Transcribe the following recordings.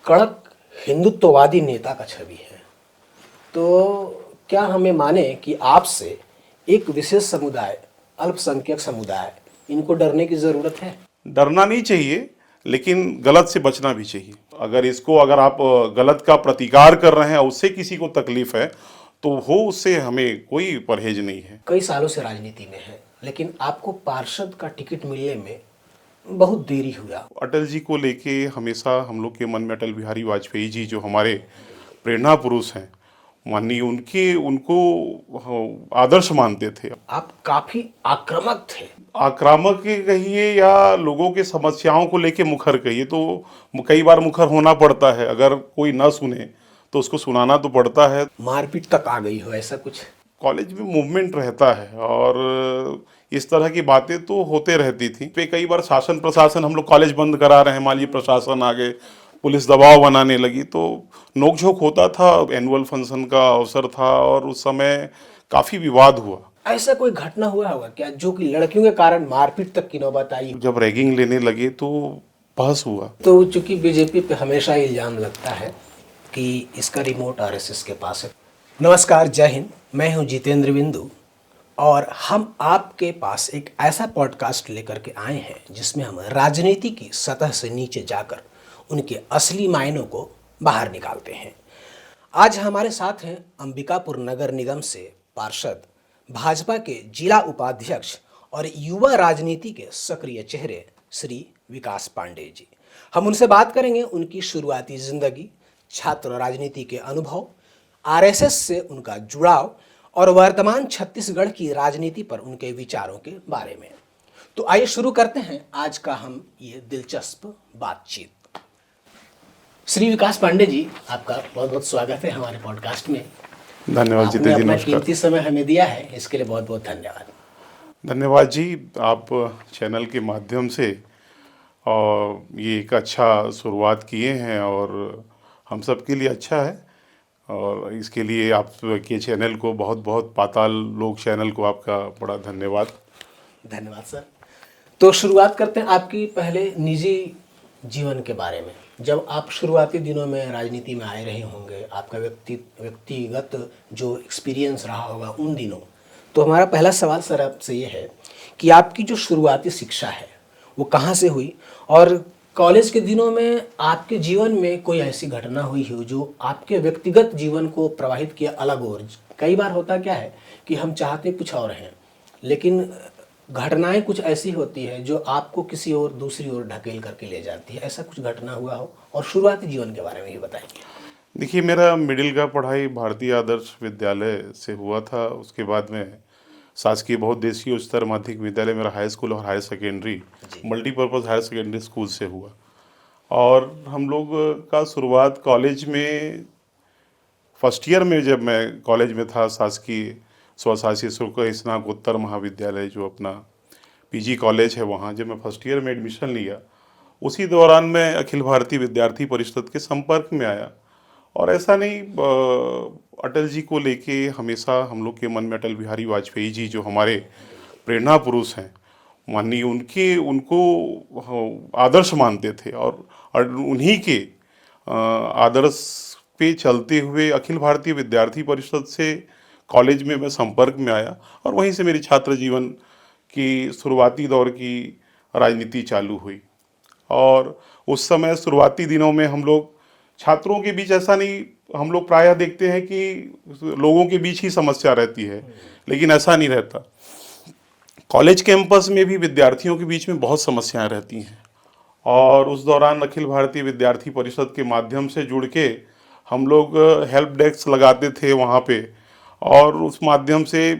कड़क हिंदुत्ववादी नेता का छवि है। तो क्या हमें माने कि आपसे एक विशेष समुदाय, अल्पसंख्यक समुदाय, इनको डरने की ज़रूरत है? डरना नहीं चाहिए, लेकिन गलत से बचना भी चाहिए। अगर आप गलत का प्रतिकार कर रहे हैं, उससे किसी को तकलीफ है तो हो, उससे हमें कोई परहेज नहीं है। कई सालों से राजनीति में है, लेकिन आपको पार्षद का टिकट मिलने में बहुत देरी हुआ। अटल जी को लेके हमेशा हम लोग के मन में अटल बिहारी वाजपेयी जी जो हमारे प्रेरणा पुरुष हैं, माननीय उनके उनको आदर्श मानते थे। आप काफी आक्रामक थे। आक्रामक ही कहिए या लोगों के समस्याओं को लेके मुखर कहिए, तो कई बार मुखर होना पड़ता है। अगर कोई ना सुने तो उसको सुनाना तो पड़ता है। मारपीट तक आ गई हो, ऐसा कुछ? कॉलेज में मूवमेंट रहता है और इस तरह की बातें तो होते रहती थी। पे कई बार शासन प्रशासन, हम लोग कॉलेज बंद करा रहे हैं, मान लीजिए प्रशासन आ गए, पुलिस दबाव बनाने लगी, तो नोकझोंक होता था। एनुअल फंक्शन का अवसर था और उस समय काफ़ी विवाद हुआ। ऐसा कोई घटना हुआ होगा क्या जो कि लड़कियों के कारण मारपीट तक की नौबत आई? जब रैगिंग लेने लगे तो बहस हुआ। तो चूंकि बीजेपी पे हमेशा इल्जाम लगता है कि इसका रिमोट आरएसएस के पास है। नमस्कार, जय हिंद। मैं हूं जितेंद्र बिंदु और हम आपके पास एक ऐसा पॉडकास्ट लेकर के आए हैं जिसमें हम राजनीति की सतह से नीचे जाकर उनके असली मायनों को बाहर निकालते हैं। आज हमारे साथ हैं अंबिकापुर नगर निगम से पार्षद, भाजपा के जिला उपाध्यक्ष और युवा राजनीति के सक्रिय चेहरे श्री विकास पांडे जी। हम उनसे बात करेंगे उनकी शुरुआती जिंदगी, छात्र राजनीति के अनुभव, आरएसएस से उनका जुड़ाव और वर्तमान छत्तीसगढ़ की राजनीति पर उनके विचारों के बारे में। तो आइए शुरू करते हैं आज का हम ये दिलचस्प बातचीत। श्री विकास पांडे जी, आपका बहुत बहुत स्वागत है हमारे पॉडकास्ट में। धन्यवाद आपने जितेंद्र जी, अपना नमस्कार। कीमती समय हमें दिया है, इसके लिए बहुत बहुत धन्यवाद। धन्यवाद जी, आप चैनल के माध्यम से और ये एक अच्छा शुरुआत किए हैं और हम सब के लिए अच्छा है। और इसके लिए आपके चैनल को बहुत बहुत, पाताल लोक चैनल को आपका बड़ा धन्यवाद। धन्यवाद सर। तो शुरुआत करते हैं आपकी पहले निजी जीवन के बारे में। जब आप शुरुआती दिनों में राजनीति में आए रहे होंगे, आपका व्यक्तिगत जो एक्सपीरियंस रहा होगा उन दिनों, तो हमारा पहला सवाल सर आपसे ये है कि आपकी जो शुरुआती शिक्षा है वो कहाँ से हुई, और कॉलेज के दिनों में आपके जीवन में कोई ऐसी घटना हुई हो जो आपके व्यक्तिगत जीवन को प्रभावित किया अलग ओर? कई बार होता क्या है कि हम चाहते कुछ और हैं, लेकिन घटनाएं कुछ ऐसी होती है जो आपको किसी और दूसरी ओर ढकेल करके ले जाती है। ऐसा कुछ घटना हुआ हो? और शुरुआती जीवन के बारे में भी बताएंगे। देखिए, मेरा मिडिल का पढ़ाई भारतीय आदर्श विद्यालय से हुआ था। उसके बाद में शासकीय बहुउद्देशीय उच्चतर माध्यमिक विद्यालय, मेरा हाई स्कूल और higher secondary multipurpose higher secondary school से हुआ। और हम लोग का शुरुआत कॉलेज में फर्स्ट ईयर में, जब मैं कॉलेज में था, शासकीय स्वशासी शुल्क स्नातकोत्तर महाविद्यालय जो अपना पीजी कॉलेज है, वहाँ जब मैं फर्स्ट ईयर में एडमिशन लिया, उसी दौरान मैं अखिल भारतीय विद्यार्थी परिषद के संपर्क में आया। और ऐसा नहीं, अटल जी को लेके हमेशा हम लोग के मन में अटल बिहारी वाजपेयी जी जो हमारे प्रेरणा पुरुष हैं, माननीय उनके उनको आदर्श मानते थे। और उन्हीं के आदर्श पे चलते हुए अखिल भारतीय विद्यार्थी परिषद से कॉलेज में मैं संपर्क में आया और वहीं से मेरी छात्र जीवन की शुरुआती दौर की राजनीति चालू हुई। और उस समय शुरुआती दिनों में हम लोग छात्रों के बीच, ऐसा नहीं, हम लोग प्रायः देखते हैं कि लोगों के बीच ही समस्या रहती है, लेकिन ऐसा नहीं रहता। कॉलेज कैंपस में भी विद्यार्थियों के बीच में बहुत समस्याएं रहती हैं। और उस दौरान अखिल भारतीय विद्यार्थी परिषद के माध्यम से जुड़ के हम लोग हेल्प डेस्क लगाते थे वहाँ पे, और उस माध्यम से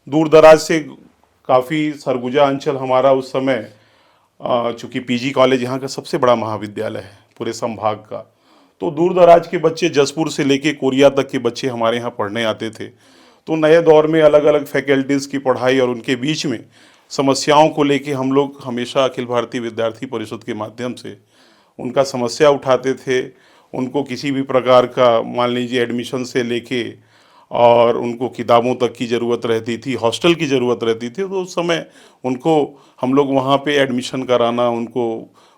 दूर दराज से काफ़ी सरगुजा अंचल हमारा उस समय, चूँकि पीजी कॉलेज यहाँ का सबसे बड़ा महाविद्यालय है पूरे संभाग का, तो दूर दराज के बच्चे, जसपुर से लेके कोरिया तक के बच्चे हमारे यहाँ पढ़ने आते थे। तो नए दौर में अलग अलग फैकल्टीज़ की पढ़ाई और उनके बीच में समस्याओं को लेके हम लोग हमेशा अखिल भारतीय विद्यार्थी परिषद के माध्यम से उनका समस्या उठाते थे। उनको किसी भी प्रकार का, मान लीजिए एडमिशन से लेके, और उनको किताबों तक की ज़रूरत रहती थी, हॉस्टल की ज़रूरत रहती थी, तो उस समय उनको हम लोग वहाँ पे एडमिशन कराना, उनको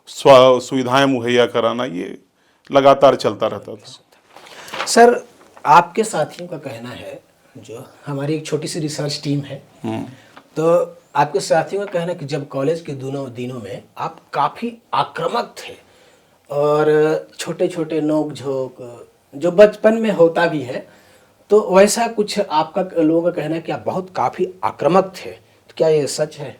सुविधाएं मुहैया कराना, ये लगातार चलता रहता था। सर, आपके साथियों का कहना है, जो हमारी एक छोटी सी रिसर्च टीम है, तो आपके साथियों का कहना है कि जब कॉलेज के दोनों दिनों में आप काफ़ी आक्रामक थे और छोटे छोटे नोक झोंक जो बचपन में होता भी है, तो वैसा कुछ आपका लोगों का कहना है कि आप बहुत काफ़ी आक्रामक थे। तो क्या ये सच है?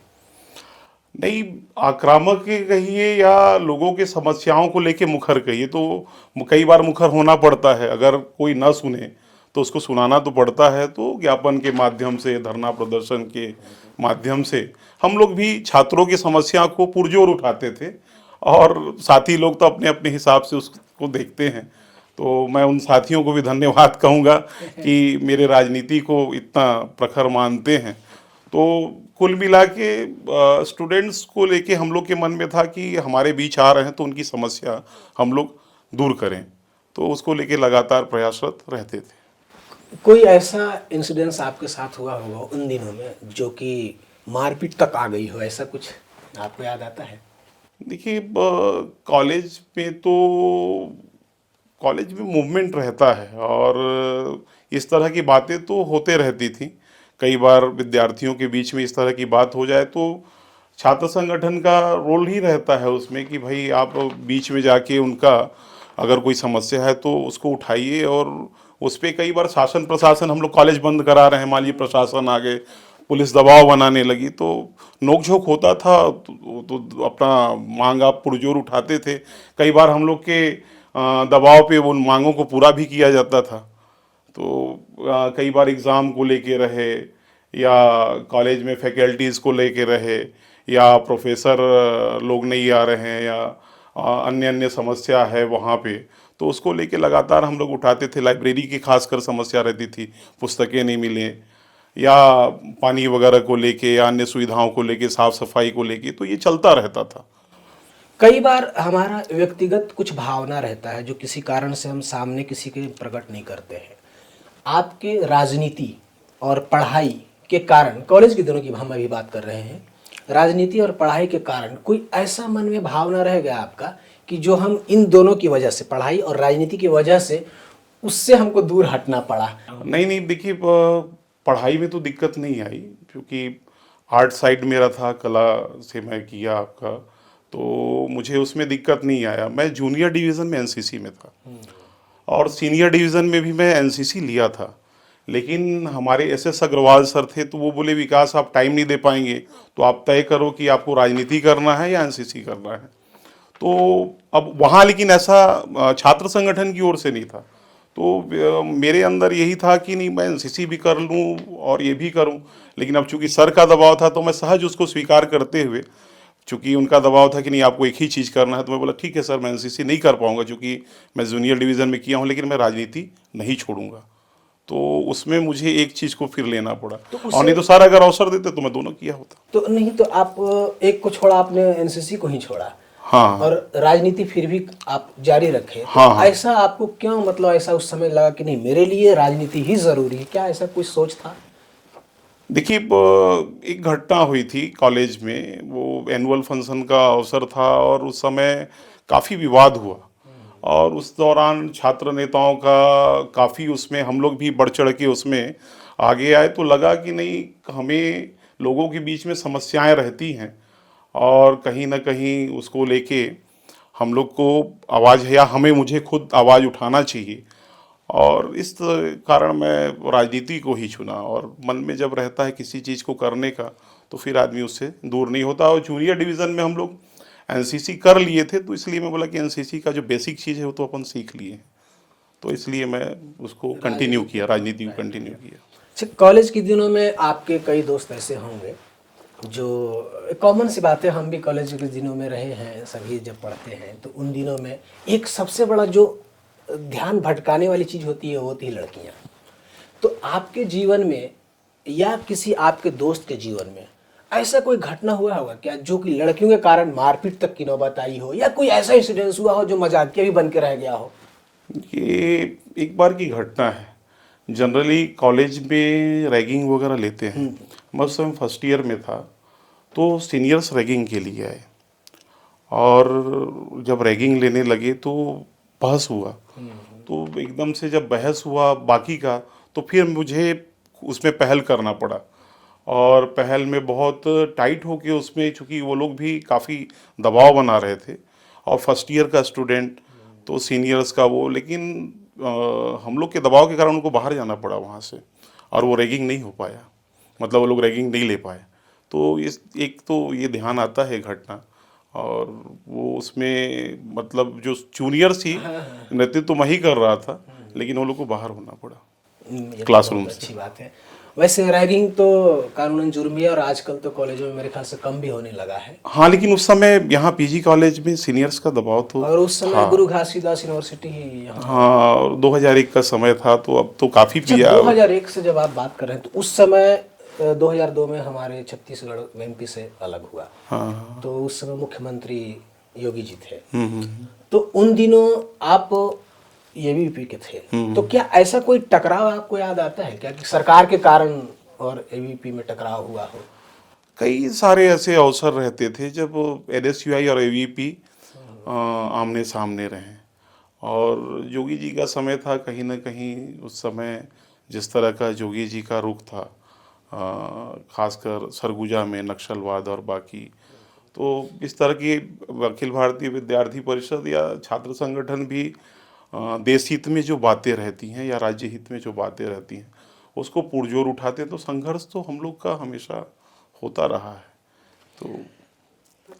नहीं, आक्रामक ही कहिए या लोगों की समस्याओं को लेके मुखर कहिए, तो कई बार मुखर होना पड़ता है। अगर कोई ना सुने तो उसको सुनाना तो पड़ता है। तो ज्ञापन के माध्यम से, धरना प्रदर्शन के माध्यम से हम लोग भी छात्रों की समस्या को पुरजोर उठाते थे, और साथी लोग तो अपने अपने हिसाब से उसको देखते हैं। तो मैं उन साथियों को भी धन्यवाद कहूँगा कि मेरे राजनीति को इतना प्रखर मानते हैं। तो कुल मिला के स्टूडेंट्स को लेके हम लोग के मन में था कि हमारे बीच आ रहे हैं तो उनकी समस्या हम लोग दूर करें, तो उसको लेके लगातार प्रयासरत रहते थे। कोई ऐसा इंसिडेंस आपके साथ हुआ होगा उन दिनों में जो कि मारपीट तक आ गई हो, ऐसा कुछ आपको याद आता है? देखिए, कॉलेज में तो कॉलेज में मूवमेंट रहता है, और इस तरह की बातें तो होते रहती थी। कई बार विद्यार्थियों के बीच में इस तरह की बात हो जाए तो छात्र संगठन का रोल ही रहता है उसमें कि भाई आप बीच में जाके उनका अगर कोई समस्या है तो उसको उठाइए। और उस पर कई बार शासन प्रशासन, हम लोग कॉलेज बंद करा रहे हैं, मान लीजिए प्रशासन आ गए, पुलिस दबाव बनाने लगी, तो नोकझोंक होता था। तो अपना मांग आप पुरजोर उठाते थे। कई बार हम लोग के दबाव पे उन मांगों को पूरा भी किया जाता था। तो कई बार एग्ज़ाम को लेके रहे, या कॉलेज में फैकल्टीज़ को लेके रहे, या प्रोफेसर लोग नहीं आ रहे हैं, या अन्य अन्य समस्या है वहाँ पे, तो उसको लेके लगातार हम लोग उठाते थे। लाइब्रेरी की खासकर समस्या रहती थी, पुस्तकें नहीं मिले, या पानी वगैरह को लेके, या अन्य सुविधाओं को लेके, साफ़ सफाई को लेके, तो ये चलता रहता था। कई बार हमारा व्यक्तिगत कुछ भावना रहता है जो किसी कारण से हम सामने किसी के प्रकट नहीं करते हैं। आपके राजनीति और पढ़ाई के कारण, कॉलेज के दिनों की हम अभी बात कर रहे हैं, राजनीति और पढ़ाई के कारण कोई ऐसा मन में भावना रह गया आपका कि जो हम इन दोनों की वजह से, पढ़ाई और राजनीति की वजह से, उससे हमको दूर हटना पड़ा? नहीं नहीं, देखिए, पढ़ाई में तो दिक्कत नहीं आई, क्योंकि आर्ट साइड मेरा था, कला से मैं किया आपका, तो मुझे उसमें दिक्कत नहीं आया। मैं जूनियर डिवीज़न में एनसीसी में था, और सीनियर डिवीज़न में भी मैं एनसीसी लिया था। लेकिन हमारे एसएस अग्रवाल सर थे, तो वो बोले, विकास आप टाइम नहीं दे पाएंगे, तो आप तय करो कि आपको राजनीति करना है या एनसीसी करना है। तो अब वहाँ लेकिन ऐसा छात्र संगठन की ओर से नहीं था। तो मेरे अंदर यही था कि नहीं, मैं एनसीसी भी कर लूँ और ये भी करूँ। लेकिन अब चूंकि सर का दबाव था, तो मैं सहज उसको स्वीकार करते हुए, चूंकि उनका दबाव था कि नहीं आपको एक ही चीज़ करना है, तो मैं बोला ठीक है सर, मैं एनसीसी नहीं कर पाऊंगा, चूंकि मैं जूनियर डिवीज़न में किया हूँ, लेकिन मैं राजनीति नहीं छोड़ूंगा। तो उसमें मुझे एक चीज़ को फिर लेना पड़ा, और नहीं तो सर अगर अवसर देते तो मैं दोनों किया होता। तो नहीं, तो आप एक को छोड़ा, आपने एनसीसी को ही छोड़ा। हाँ, और राजनीति फिर भी आप जारी रखे। तो हाँ। ऐसा आपको क्यों, मतलब ऐसा उस समय लगा कि नहीं, मेरे लिए राजनीति ही जरूरी है? क्या ऐसा कुछ सोच था? देखिए, एक घटना हुई थी कॉलेज में, वो एनुअल फंक्शन का अवसर था, और उस समय काफ़ी विवाद हुआ, और उस दौरान छात्र नेताओं का काफ़ी, उसमें हम लोग भी बढ़ चढ़ के उसमें आगे आए। तो लगा कि नहीं, हमें लोगों के बीच में समस्याएं रहती हैं, और कहीं ना कहीं उसको लेके हम लोग को आवाज़ है, या मुझे खुद आवाज़ उठाना चाहिए। और इस कारण मैं राजनीति को ही चुना। और मन में जब रहता है किसी चीज़ को करने का, तो फिर आदमी उससे दूर नहीं होता। और जूनियर डिवीज़न में हम लोग एनसीसी कर लिए थे, तो इसलिए मैं बोला कि एनसीसी का जो बेसिक चीज़ है वो तो अपन सीख लिए हैं, तो इसलिए मैं उसको कंटिन्यू किया, राजनीति को कंटिन्यू किया। अच्छा, कॉलेज के दिनों में आपके कई दोस्त ऐसे होंगे जो, कॉमन सी बात है, हम भी कॉलेज के दिनों में रहे हैं, सभी जब पढ़ते हैं तो उन दिनों में एक सबसे बड़ा जो ध्यान भटकाने वाली चीज़ होती है वो होती है लड़कियाँ। तो आपके जीवन में या किसी आपके दोस्त के जीवन में ऐसा कोई घटना हुआ होगा क्या जो कि लड़कियों के कारण मारपीट तक की नौबत आई हो, या कोई ऐसा इंसिडेंस हुआ हो जो मजाकिया भी बन के रह गया हो? ये एक बार की घटना है। जनरली कॉलेज में रैगिंग वगैरह लेते हैं। मैं उस समय फर्स्ट ईयर में था, तो सीनियर्स रैगिंग के लिए आए, और जब रैगिंग लेने लगे तो बहस हुआ। तो एकदम से जब बहस हुआ बाकी का, तो फिर मुझे उसमें पहल करना पड़ा। और पहल में बहुत टाइट होके उसमें, चूँकि वो लोग भी काफ़ी दबाव बना रहे थे और फर्स्ट ईयर का स्टूडेंट तो सीनियर्स का वो, लेकिन हम लोग के दबाव के कारण उनको बाहर जाना पड़ा वहाँ से, और वो रैगिंग नहीं हो पाया, मतलब वो लोग रैगिंग नहीं ले पाए। तो इस एक तो ये ध्यान आता है घटना। और वो उसमें मतलब जो जूनियर्स ही नेतृत्व तो मैं ही कर रहा था, लेकिन वो लोग को बाहर होना पड़ा ये तो क्लासरूम बहुत से। अच्छी बात है। वैसे रैगिंग तो कानूनन जुर्म है और आजकल तो कॉलेजों में मेरे ख्याल से कम भी होने लगा है। हाँ, लेकिन उस समय यहाँ पीजी कॉलेज में सीनियर्स का दबाव तो और उस समय था। गुरु घासीदास यूनिवर्सिटी यहाँ। हाँ, और 2001 का समय था, तो अब तो काफ़ी अच्छा, पिया। 2001 से जब आप बात कर रहे हैं तो उस समय 2002 में हमारे छत्तीसगढ़ एमपी से अलग हुआ। हाँ। तो उस समय मुख्यमंत्री योगी जी थे। तो उन दिनों आप एबीवीपी के थे, तो क्या ऐसा कोई टकराव आपको याद आता है क्या कि सरकार के कारण और एबीवीपी में टकराव हुआ हो? कई सारे ऐसे अवसर रहते थे जब एनएसयूआई और एवीपी आमने सामने रहे। और योगी जी का समय था, कहीं ना कहीं उस समय जिस तरह का योगी जी का रुख था, खासकर सरगुजा में नक्सलवाद और बाकी, तो इस तरह की अखिल भारतीय विद्यार्थी परिषद या छात्र संगठन भी देश हित में जो बातें रहती हैं या राज्य हित में जो बातें रहती हैं उसको पुरजोर उठाते हैं। तो संघर्ष तो हम लोग का हमेशा होता रहा है। तो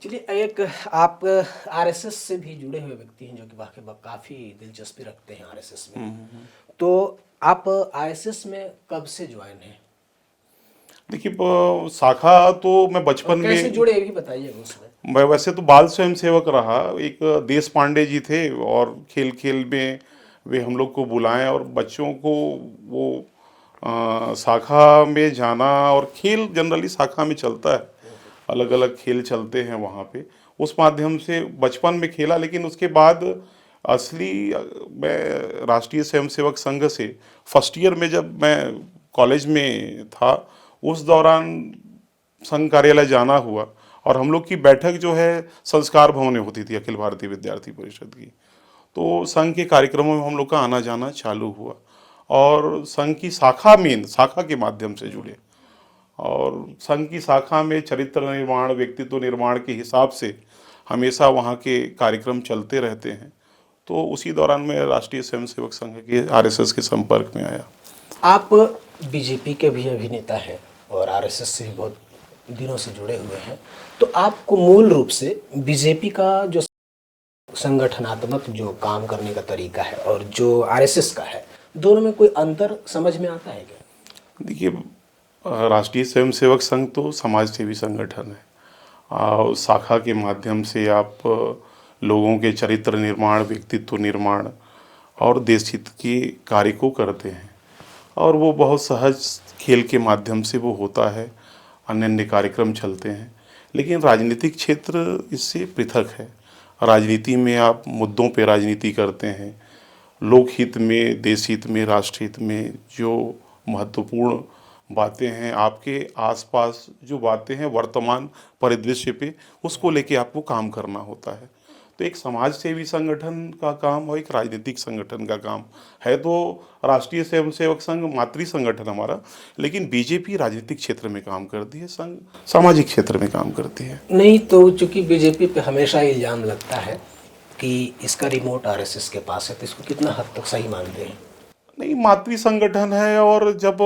चलिए, एक आप आरएसएस से भी जुड़े हुए व्यक्ति हैं जो कि वाकई में काफ़ी दिलचस्पी रखते हैं आरएसएस में। तो आप आरएसएस में कब से ज्वाइन हैं देखिए, शाखा तो मैं और बचपन कैसे में, जुड़े ये भी बताइएगा उसमें। मैं वैसे तो बाल स्वयं सेवक रहा। एक देश पांडे जी थे और खेल खेल में वे हम लोग को बुलाएं और बच्चों को वो शाखा में जाना, और खेल जनरली शाखा में चलता है, अलग अलग खेल चलते हैं वहाँ पे। उस माध्यम से बचपन में खेला, लेकिन उसके बाद असली मैं राष्ट्रीय स्वयंसेवक संघ से फर्स्ट ईयर में जब मैं कॉलेज में था, उस दौरान संघ कार्यालय जाना हुआ। और हम लोग की बैठक जो है संस्कार भवन में होती थी, अखिल भारतीय विद्यार्थी परिषद की। तो संघ के कार्यक्रमों में हम लोग का आना जाना चालू हुआ और संघ की शाखा, मेन शाखा के माध्यम से जुड़े। और संघ की शाखा में चरित्र निर्माण, व्यक्तित्व निर्माण के हिसाब से हमेशा वहाँ के कार्यक्रम चलते रहते हैं। तो उसी दौरान मैं राष्ट्रीय स्वयंसेवक संघ के आरएसएस के संपर्क में आया। आप बीजेपी के भी अभिनेता हैं और आरएसएस से भी बहुत दिनों से जुड़े हुए हैं। तो आपको मूल रूप से बीजेपी का जो संगठनात्मक जो काम करने का तरीका है और जो आरएसएस का है, दोनों में कोई अंतर समझ में आता है क्या? देखिए, राष्ट्रीय स्वयंसेवक संघ तो समाज सेवी संगठन है। उस शाखा के माध्यम से आप लोगों के चरित्र निर्माण, व्यक्तित्व निर्माण और देश हित के कार्य को करते हैं। और वो बहुत सहज खेल के माध्यम से वो होता है, अन्य अन्य कार्यक्रम चलते हैं। लेकिन राजनीतिक क्षेत्र इससे पृथक है। राजनीति में आप मुद्दों पे राजनीति करते हैं, लोकहित में, देश हित में, राष्ट्र हित में जो महत्वपूर्ण बातें हैं, आपके आसपास जो बातें हैं वर्तमान परिदृश्य पे, उसको लेके आपको काम करना होता है। तो एक समाज सेवी संगठन का काम और एक राजनीतिक संगठन का काम है। तो राष्ट्रीय स्वयंसेवक संघ मातृ संगठन हमारा, लेकिन बीजेपी राजनीतिक क्षेत्र में काम करती है, संघ सामाजिक क्षेत्र में काम करती है। नहीं, तो चूंकि बीजेपी पे हमेशा इल्ज़ाम लगता है कि इसका रिमोट आरएसएस के पास है, तो इसको कितना हद तक सही मानते हैं? नहीं, मातृ संगठन है, और जब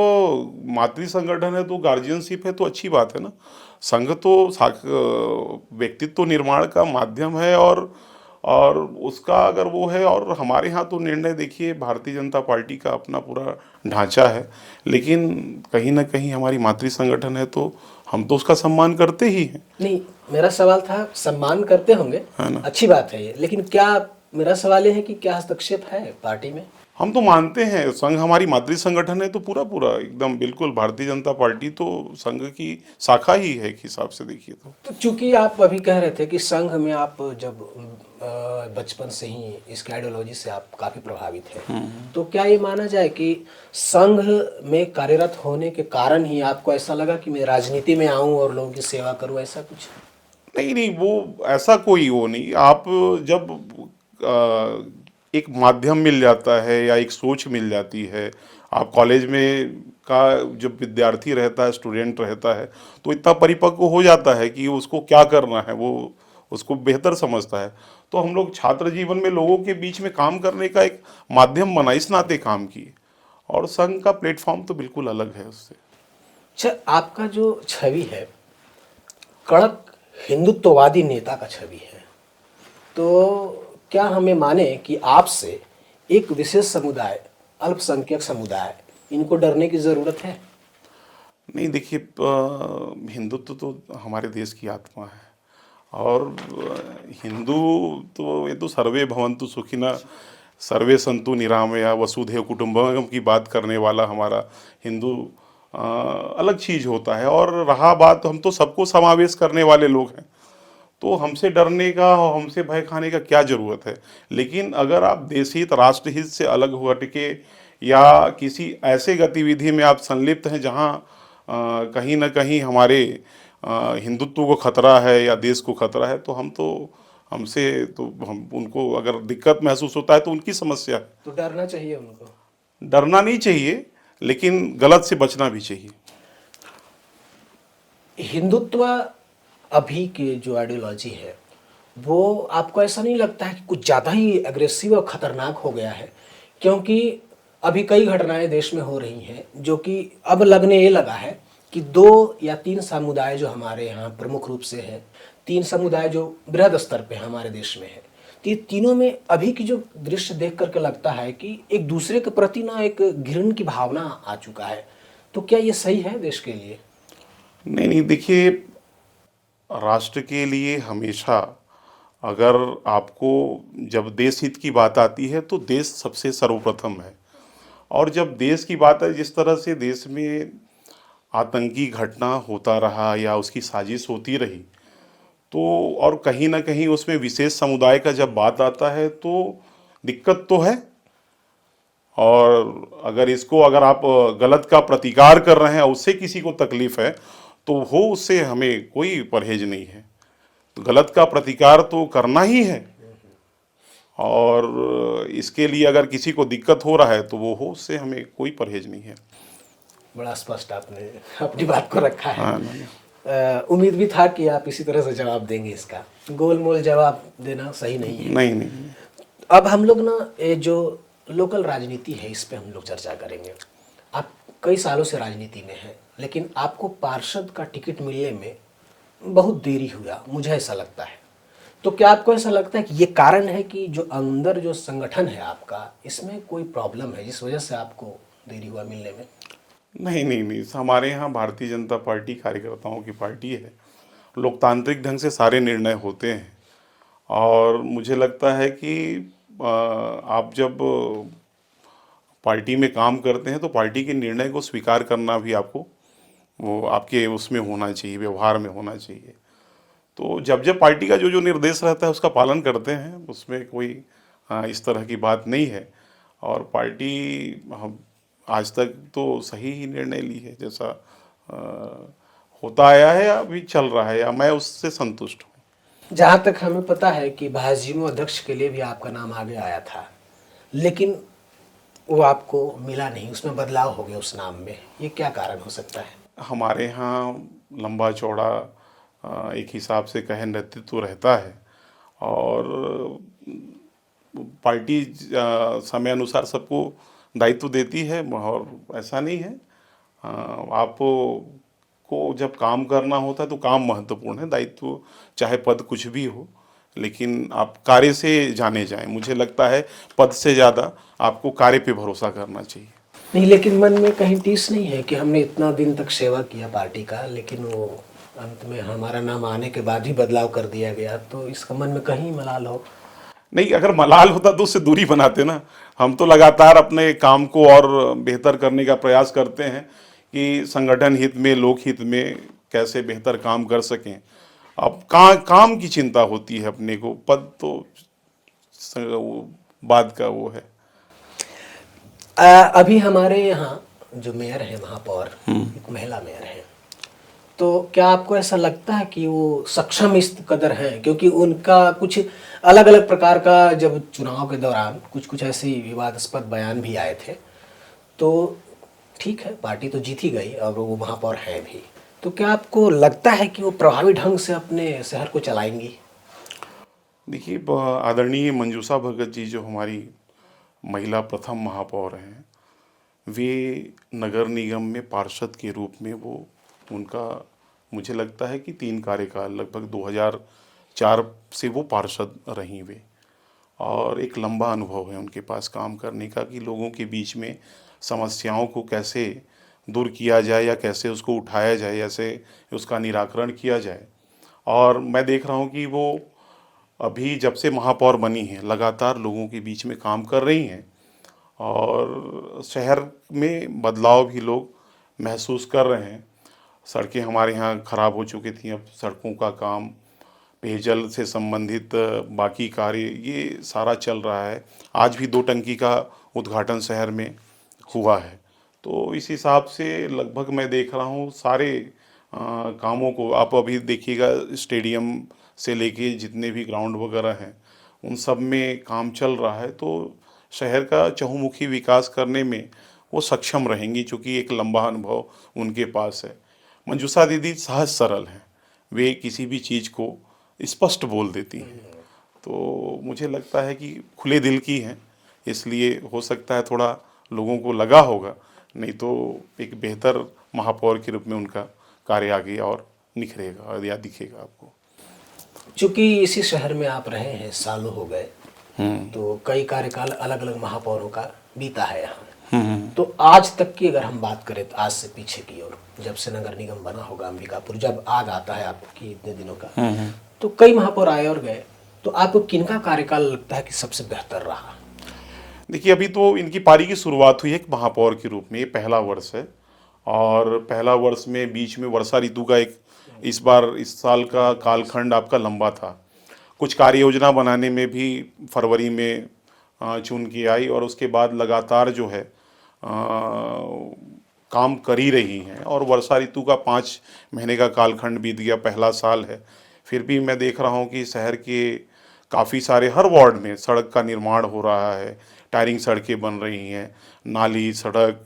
मातृ संगठन है तो गार्जियनशिप है, तो अच्छी बात है ना। संघ तो व्यक्तित्व निर्माण का माध्यम है, और उसका अगर वो है, और हमारे यहाँ तो निर्णय देखिए, भारतीय जनता पार्टी का अपना पूरा ढांचा है, लेकिन कहीं ना कहीं हमारी मातृ संगठन है तो हम तो उसका सम्मान करते ही हैं। नहीं, मेरा सवाल था, सम्मान करते होंगे, है ना। अच्छी बात है ये, लेकिन क्या, मेरा सवाल ये है कि क्या हस्तक्षेप है पार्टी में? हम तो मानते हैं, संघ हमारी मातृ संगठन है, तो पूरा पूरा एकदम बिल्कुल भारतीय जनता पार्टी तो संघ की शाखा ही है एक हिसाब से देखिए तो। तो चूंकि आप अभी कह रहे थे कि संघ में आप जब बचपन से ही इसकी आइडियोलॉजी से आप काफ़ी प्रभावित हैं, तो क्या ये माना जाए कि संघ में कार्यरत होने के कारण ही आपको ऐसा लगा कि मैं राजनीति में आऊं और लोगों की सेवा करूं, ऐसा कुछ? नहीं नहीं, वो ऐसा कोई वो नहीं। आप जब एक माध्यम मिल जाता है या एक सोच मिल जाती है। आप कॉलेज में का जब विद्यार्थी रहता है, स्टूडेंट रहता है, तो इतना परिपक्व हो जाता है कि उसको क्या करना है वो उसको बेहतर समझता है। तो हम लोग छात्र जीवन में लोगों के बीच में काम करने का एक माध्यम बना, इस नाते काम किए। और संघ का प्लेटफॉर्म तो बिल्कुल अलग है उससे। अच्छा, आपका जो छवि है कड़क हिंदुत्ववादी नेता का छवि है, तो क्या हमें माने कि आपसे एक विशेष समुदाय, अल्पसंख्यक समुदाय, इनको डरने की ज़रूरत है? नहीं, देखिए, हिंदुत्व तो हमारे देश की आत्मा है। और हिंदू तो ये तो सर्वे भवन्तु सुखिनः सर्वे सन्तु निरामया वसुधैव कुटुम्बकम की बात करने वाला हमारा हिंदू अलग चीज़ होता है। और रहा बात, हम तो सबको समावेश करने वाले लोग हैं, तो हमसे डरने का और हमसे भय खाने का क्या ज़रूरत है। लेकिन अगर आप देश हित, राष्ट्र हित से अलग हो हटके या किसी ऐसे गतिविधि में आप संलिप्त हैं जहां कहीं ना कहीं हमारे हिंदुत्व को खतरा है या देश को खतरा है, तो हमसे तो हम उनको अगर दिक्कत महसूस होता है तो उनकी समस्या है। तो डरना चाहिए उनको। डरना नहीं चाहिए, लेकिन गलत से बचना भी चाहिए। हिंदुत्व अभी की जो आइडियोलॉजी है वो आपको ऐसा नहीं लगता है कि कुछ ज़्यादा ही एग्रेसिव और ख़तरनाक हो गया है? क्योंकि अभी कई घटनाएं देश में हो रही हैं जो कि अब लगने ये लगा है कि 2 या 3 समुदाय जो हमारे यहाँ प्रमुख रूप से हैं, 3 समुदाय जो बृहद स्तर पे हमारे देश में है, तो ये तीनों में अभी की जो दृश्य देख करके लगता है कि एक दूसरे के प्रति ना एक घृणा की भावना आ चुका है। तो क्या ये सही है देश के लिए? नहीं नहीं, देखिए, राष्ट्र के लिए हमेशा, अगर आपको जब देश हित की बात आती है तो देश सबसे सर्वप्रथम है। और जब देश की बात है, जिस तरह से देश में आतंकी घटना होता रहा या उसकी साजिश होती रही, तो और कहीं ना कहीं उसमें विशेष समुदाय का जब बात आता है तो दिक्कत तो है। और अगर आप गलत का प्रतिकार कर रहे हैं, उससे किसी को तकलीफ है, तो हो उससे हमें कोई परहेज नहीं है। तो गलत का प्रतिकार तो करना ही है। और इसके लिए अगर किसी को दिक्कत हो रहा है तो वो हो, उससे हमें कोई परहेज नहीं है। बड़ा स्पष्ट आपने अपनी बात को रखा है। हाँ, नहीं। उम्मीद भी था कि आप इसी तरह से जवाब देंगे। इसका गोलमोल जवाब देना सही नहीं है। नहीं नहीं। अब हम लोग ना ये जो लोकल राजनीति है इस पे हम लोग चर्चा करेंगे। आप कई सालों से राजनीति में हैं, लेकिन आपको पार्षद का टिकट मिलने में बहुत देरी हुआ, मुझे ऐसा लगता है। तो क्या आपको ऐसा लगता है कि ये कारण है कि जो अंदर जो संगठन है आपका, इसमें कोई प्रॉब्लम है जिस वजह से आपको देरी हुआ मिलने में? नहीं नहीं नहीं, हमारे यहाँ भारतीय जनता पार्टी कार्यकर्ताओं की पार्टी है। लोकतांत्रिक ढंग से सारे निर्णय होते हैं। और मुझे लगता है कि आप जब पार्टी में काम करते हैं तो पार्टी के निर्णय को स्वीकार करना भी आपको, वो आपके उसमें होना चाहिए, व्यवहार में होना चाहिए। तो जब जब पार्टी का जो जो निर्देश रहता है उसका पालन करते हैं, उसमें कोई इस तरह की बात नहीं है। और पार्टी हम आज तक तो सही ही निर्णय ली है, जैसा होता आया है या अभी चल रहा है, या मैं उससे संतुष्ट हूँ। जहाँ तक हमें पता है कि भाजयुमो अध्यक्ष के लिए भी आपका नाम आगे आया था, लेकिन वो आपको मिला नहीं, उसमें बदलाव हो गया उस नाम में। ये क्या कारण हो सकता है? हमारे यहाँ लंबा चौड़ा एक हिसाब से कहे नेतृत्व रहता है। और पार्टी समय अनुसार सबको दायित्व देती है। और ऐसा नहीं है, आपको जब काम करना होता है तो काम महत्वपूर्ण है, दायित्व चाहे पद कुछ भी हो, लेकिन आप कार्य से जाने जाएं। मुझे लगता है पद से ज़्यादा आपको कार्य पे भरोसा करना चाहिए। नहीं, लेकिन मन में कहीं टीस नहीं है कि हमने इतना दिन तक सेवा किया पार्टी का, लेकिन वो अंत में हमारा नाम आने के बाद ही बदलाव कर दिया गया, तो इसका मन में कहीं मलाल हो? नहीं, अगर मलाल होता तो उससे दूरी बनाते ना। हम तो लगातार अपने काम को और बेहतर करने का प्रयास करते हैं कि संगठन हित में, लोक हित में कैसे बेहतर काम कर सकें। अब काम की चिंता होती है अपने को, पद तो वो बाद का वो है। अभी हमारे यहाँ जो मेयर है, महापौर, एक महिला मेयर है, तो क्या आपको ऐसा लगता है कि वो सक्षम इस कदर हैं, क्योंकि उनका कुछ अलग अलग प्रकार का जब चुनाव के दौरान कुछ कुछ ऐसे विवादास्पद बयान भी आए थे, तो ठीक है पार्टी तो जीत ही गई और वो महापौर हैं भी, तो क्या आपको लगता है कि वो प्रभावी ढंग से अपने शहर को चलाएंगी? देखिए, आदरणीय मंजूषा भगत जी जो हमारी महिला प्रथम महापौर हैं, वे नगर निगम में पार्षद के रूप में वो उनका मुझे लगता है कि 3 कार्यकाल लगभग 2004 से वो पार्षद रहीं वे। और एक लंबा अनुभव है उनके पास काम करने का कि लोगों के बीच में समस्याओं को कैसे दूर किया जाए या कैसे उसको उठाया जाए, ऐसे उसका निराकरण किया जाए। और मैं देख रहा हूँ कि वो अभी जब से महापौर बनी हैं लगातार लोगों के बीच में काम कर रही हैं और शहर में बदलाव भी लोग महसूस कर रहे हैं। सड़कें हमारे यहाँ ख़राब हो चुकी थी, अब सड़कों का काम, पेयजल से संबंधित बाकी कार्य, ये सारा चल रहा है। आज भी 2 टंकी का उद्घाटन शहर में हुआ है। तो इस हिसाब से लगभग मैं देख रहा हूँ सारे कामों को। आप अभी देखिएगा स्टेडियम से लेके जितने भी ग्राउंड वगैरह हैं उन सब में काम चल रहा है। तो शहर का चहुमुखी विकास करने में वो सक्षम रहेंगी, चूँकि एक लंबा अनुभव उनके पास है। मंजूषा दीदी सहज सरल हैं, वे किसी भी चीज़ को स्पष्ट बोल देती हैं। तो मुझे लगता है कि खुले दिल की हैं, इसलिए हो सकता है थोड़ा लोगों को लगा होगा, नहीं तो एक बेहतर महापौर के रूप में उनका कार्य आगे और निखरेगा या दिखेगा आपको। चूंकि इसी शहर में आप रहे हैं, सालों हो गए, तो कई कार्यकाल अलग अलग महापौरों का बीता है यहाँ। तो आज तक की अगर हम बात करें, तो आज से पीछे की ओर, जब से नगर निगम बना होगा अंबिकापुर, जब आग आता है आपकी इतने दिनों का, तो कई महापौर आए और गए, तो आपको किनका कार्यकाल लगता है कि सबसे बेहतर रहा? देखिए, अभी तो इनकी पारी की शुरुआत हुई है एक महापौर के रूप में, ये पहला वर्ष है। और पहला वर्ष में बीच में वर्षा ऋतु का एक इस साल का कालखंड आपका लंबा था। कुछ कार्य योजना बनाने में भी फरवरी में चुन के आई और उसके बाद लगातार जो है काम कर ही रही हैं। और वर्षा ऋतु का 5 महीने का कालखंड बीत गया, पहला साल है, फिर भी मैं देख रहा हूँ कि शहर के काफ़ी सारे हर वार्ड में सड़क का निर्माण हो रहा है, टायरिंग सड़कें बन रही हैं, नाली, सड़क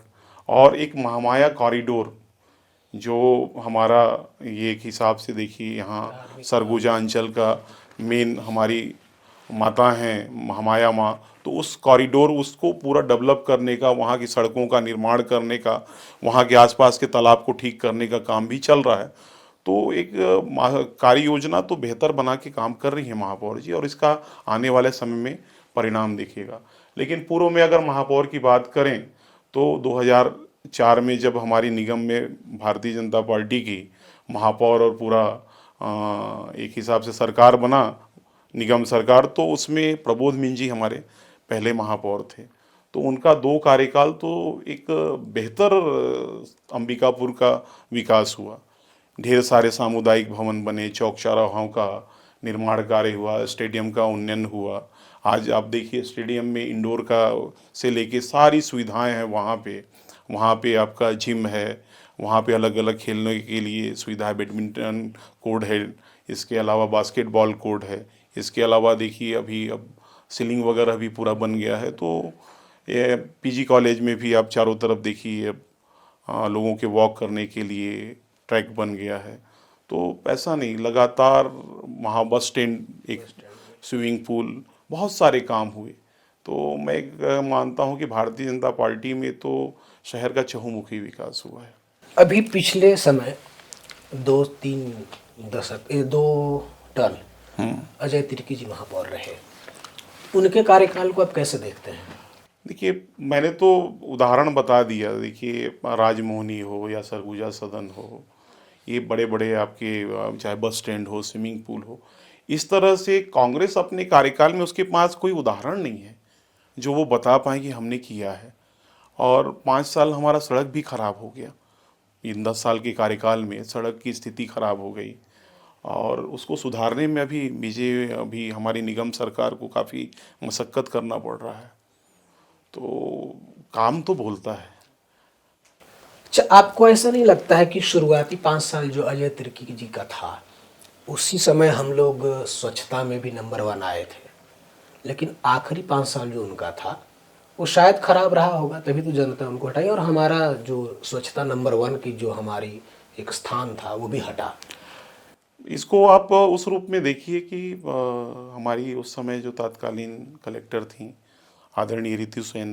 और एक महामाया कॉरिडोर जो हमारा ये एक हिसाब से देखिए यहाँ सरगुजा अंचल का मेन हमारी माता हैं महामाया माँ, तो उस कॉरिडोर उसको पूरा डेवलप करने का, वहाँ की सड़कों का निर्माण करने का, वहाँ के आसपास के तालाब को ठीक करने का काम भी चल रहा है। तो एक कार्य योजना तो बेहतर बना के काम कर रही है महापौर जी, और इसका आने वाले समय में परिणाम दिखेगा। लेकिन पूर्व में अगर महापौर की बात करें तो 2004 में जब हमारी निगम में भारतीय जनता पार्टी की महापौर और पूरा एक हिसाब से सरकार बना, निगम सरकार, तो उसमें प्रबोध मीन जी हमारे पहले महापौर थे। तो उनका 2 कार्यकाल तो एक बेहतर अंबिकापुर का विकास हुआ। ढेर सारे सामुदायिक भवन बने, चौक चौराहों का निर्माण कार्य हुआ, स्टेडियम का उन्नयन हुआ। आज आप देखिए स्टेडियम में इंडोर का से लेके सारी सुविधाएं हैं वहाँ पे आपका जिम है, वहाँ पे अलग अलग खेलने के लिए सुविधा है, बैडमिंटन कोर्ट है, इसके अलावा बास्केटबॉल कोर्ट है, इसके अलावा देखिए अभी अब सीलिंग वगैरह भी पूरा बन गया है। तो ये पीजी कॉलेज में भी आप चारों तरफ देखिए अब लोगों के वॉक करने के लिए ट्रैक बन गया है। तो ऐसा नहीं, लगातार वहाँ बस स्टैंड, एक स्विमिंग पूल, बहुत सारे काम हुए। तो मैं मानता हूँ कि भारतीय जनता पार्टी में तो शहर का चहुमुखी विकास हुआ है। अभी पिछले समय 2-3 दशक, 2 टर्म अजय तिर्की जी महापौर रहे, उनके कार्यकाल को आप कैसे देखते हैं? देखिए, मैंने तो उदाहरण बता दिया। देखिए, राजमोहनी हो या सरगुजा सदन हो, ये बड़े बड़े आपके चाहे बस स्टैंड हो, स्विमिंग पूल हो, इस तरह से कांग्रेस अपने कार्यकाल में उसके पास कोई उदाहरण नहीं है जो वो बता पाए कि हमने किया है। और 5 साल हमारा सड़क भी खराब हो गया, इन 10 साल के कार्यकाल में सड़क की स्थिति खराब हो गई और उसको सुधारने में अभी हमारी निगम सरकार को काफ़ी मशक्क़त करना पड़ रहा है। तो काम तो बोलता है। अच्छा, आपको ऐसा नहीं लगता है कि शुरुआती 5 साल जो अजय तिर्की जी का था, उसी समय हम लोग स्वच्छता में भी नंबर 1 आए थे, लेकिन आखिरी 5 साल जो उनका था वो शायद खराब रहा होगा, तभी तो जनता उनको हटाई और हमारा जो स्वच्छता नंबर 1 की जो हमारी एक स्थान था वो भी हटा। इसको आप उस रूप में देखिए कि हमारी उस समय जो तत्कालीन कलेक्टर थी आदरणीय ऋतु सेन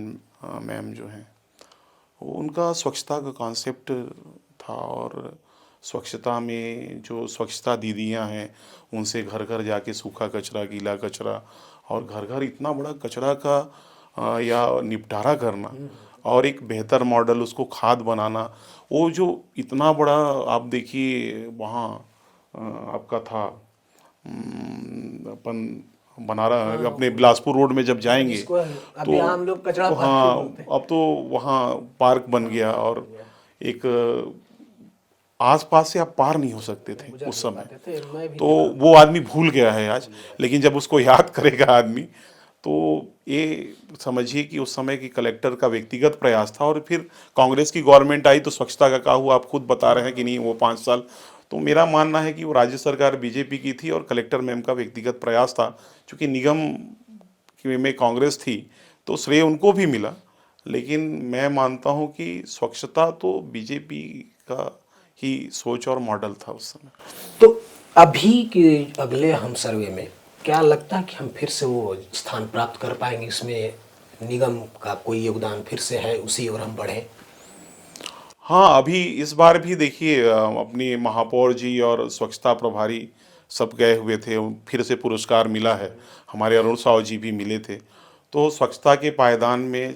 मैम जो हैं, वो उनका स्वच्छता का कॉन्सेप्ट था। और स्वच्छता में जो स्वच्छता दीदियां हैं उनसे घर घर जाके सूखा कचरा गीला कचरा और घर घर इतना बड़ा कचरा का या निपटारा करना और एक बेहतर मॉडल उसको खाद बनाना। वो जो इतना बड़ा आप देखिए वहाँ आपका था अपन बना रहा हाँ, अपने बिलासपुर रोड में जब जाएंगे जिसको अभी तो आम लोग कचरा पार्क ही हाँ बोलते हैं। अब तो वहाँ पार्क बन गया और बन गया। एक आसपास से आप पार नहीं हो सकते थे गुजर उस नहीं समय। पाते थे, मैं भी तो था। वो आदमी भूल गया है आज, लेकिन जब उसको याद करेगा आदमी तो ये समझिए कि उस समय की कलेक्टर का व्यक्तिगत प्रयास था। और फिर कांग्रेस की गवर्नमेंट आई तो स्वच्छता का क्या हुआ आप खुद बता रहे हैं कि नहीं, वो 5 साल। तो मेरा मानना है कि वो राज्य सरकार बीजेपी की थी और कलेक्टर मैम का व्यक्तिगत प्रयास था। चूँकि निगम में कांग्रेस थी तो श्रेय उनको भी मिला, लेकिन मैं मानता हूँ कि स्वच्छता तो बीजेपी का ही सोच और मॉडल था उस समय। तो अभी के अगले हम सर्वे में क्या लगता है कि हम फिर से वो स्थान प्राप्त कर पाएंगे? इसमें निगम का कोई योगदान फिर से है उसी और हम बढ़े? हाँ, अभी इस बार भी देखिए अपनी महापौर जी और स्वच्छता प्रभारी सब गए हुए थे, फिर से पुरस्कार मिला है। हमारे अरुण साव जी भी मिले थे। तो स्वच्छता के पायदान में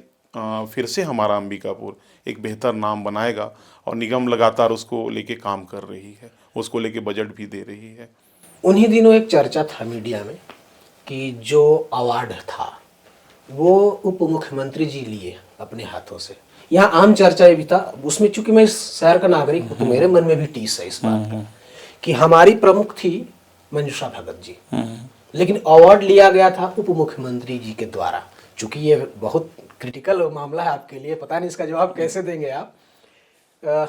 फिर से हमारा अंबिकापुर एक बेहतर नाम बनाएगा और निगम लगातार उसको लेके काम कर रही है, उसको लेके बजट भी दे रही है। उन्हीं दिनों एक चर्चा था मीडिया में कि जो अवार्ड था वो उप मुख्यमंत्री जी लिए अपने हाथों से। यहाँ आम चर्चा ये भी था, उसमें चूंकि मैं इस शहर का नागरिक हूँ तो मेरे मन में भी टीस है इस बात का कि हमारी प्रमुख थी मंजूषा भगत जी, लेकिन अवार्ड लिया गया था उप मुख्यमंत्री जी के द्वारा। चूंकि ये बहुत क्रिटिकल मामला है आपके लिए, पता नहीं इसका जवाब कैसे देंगे आप।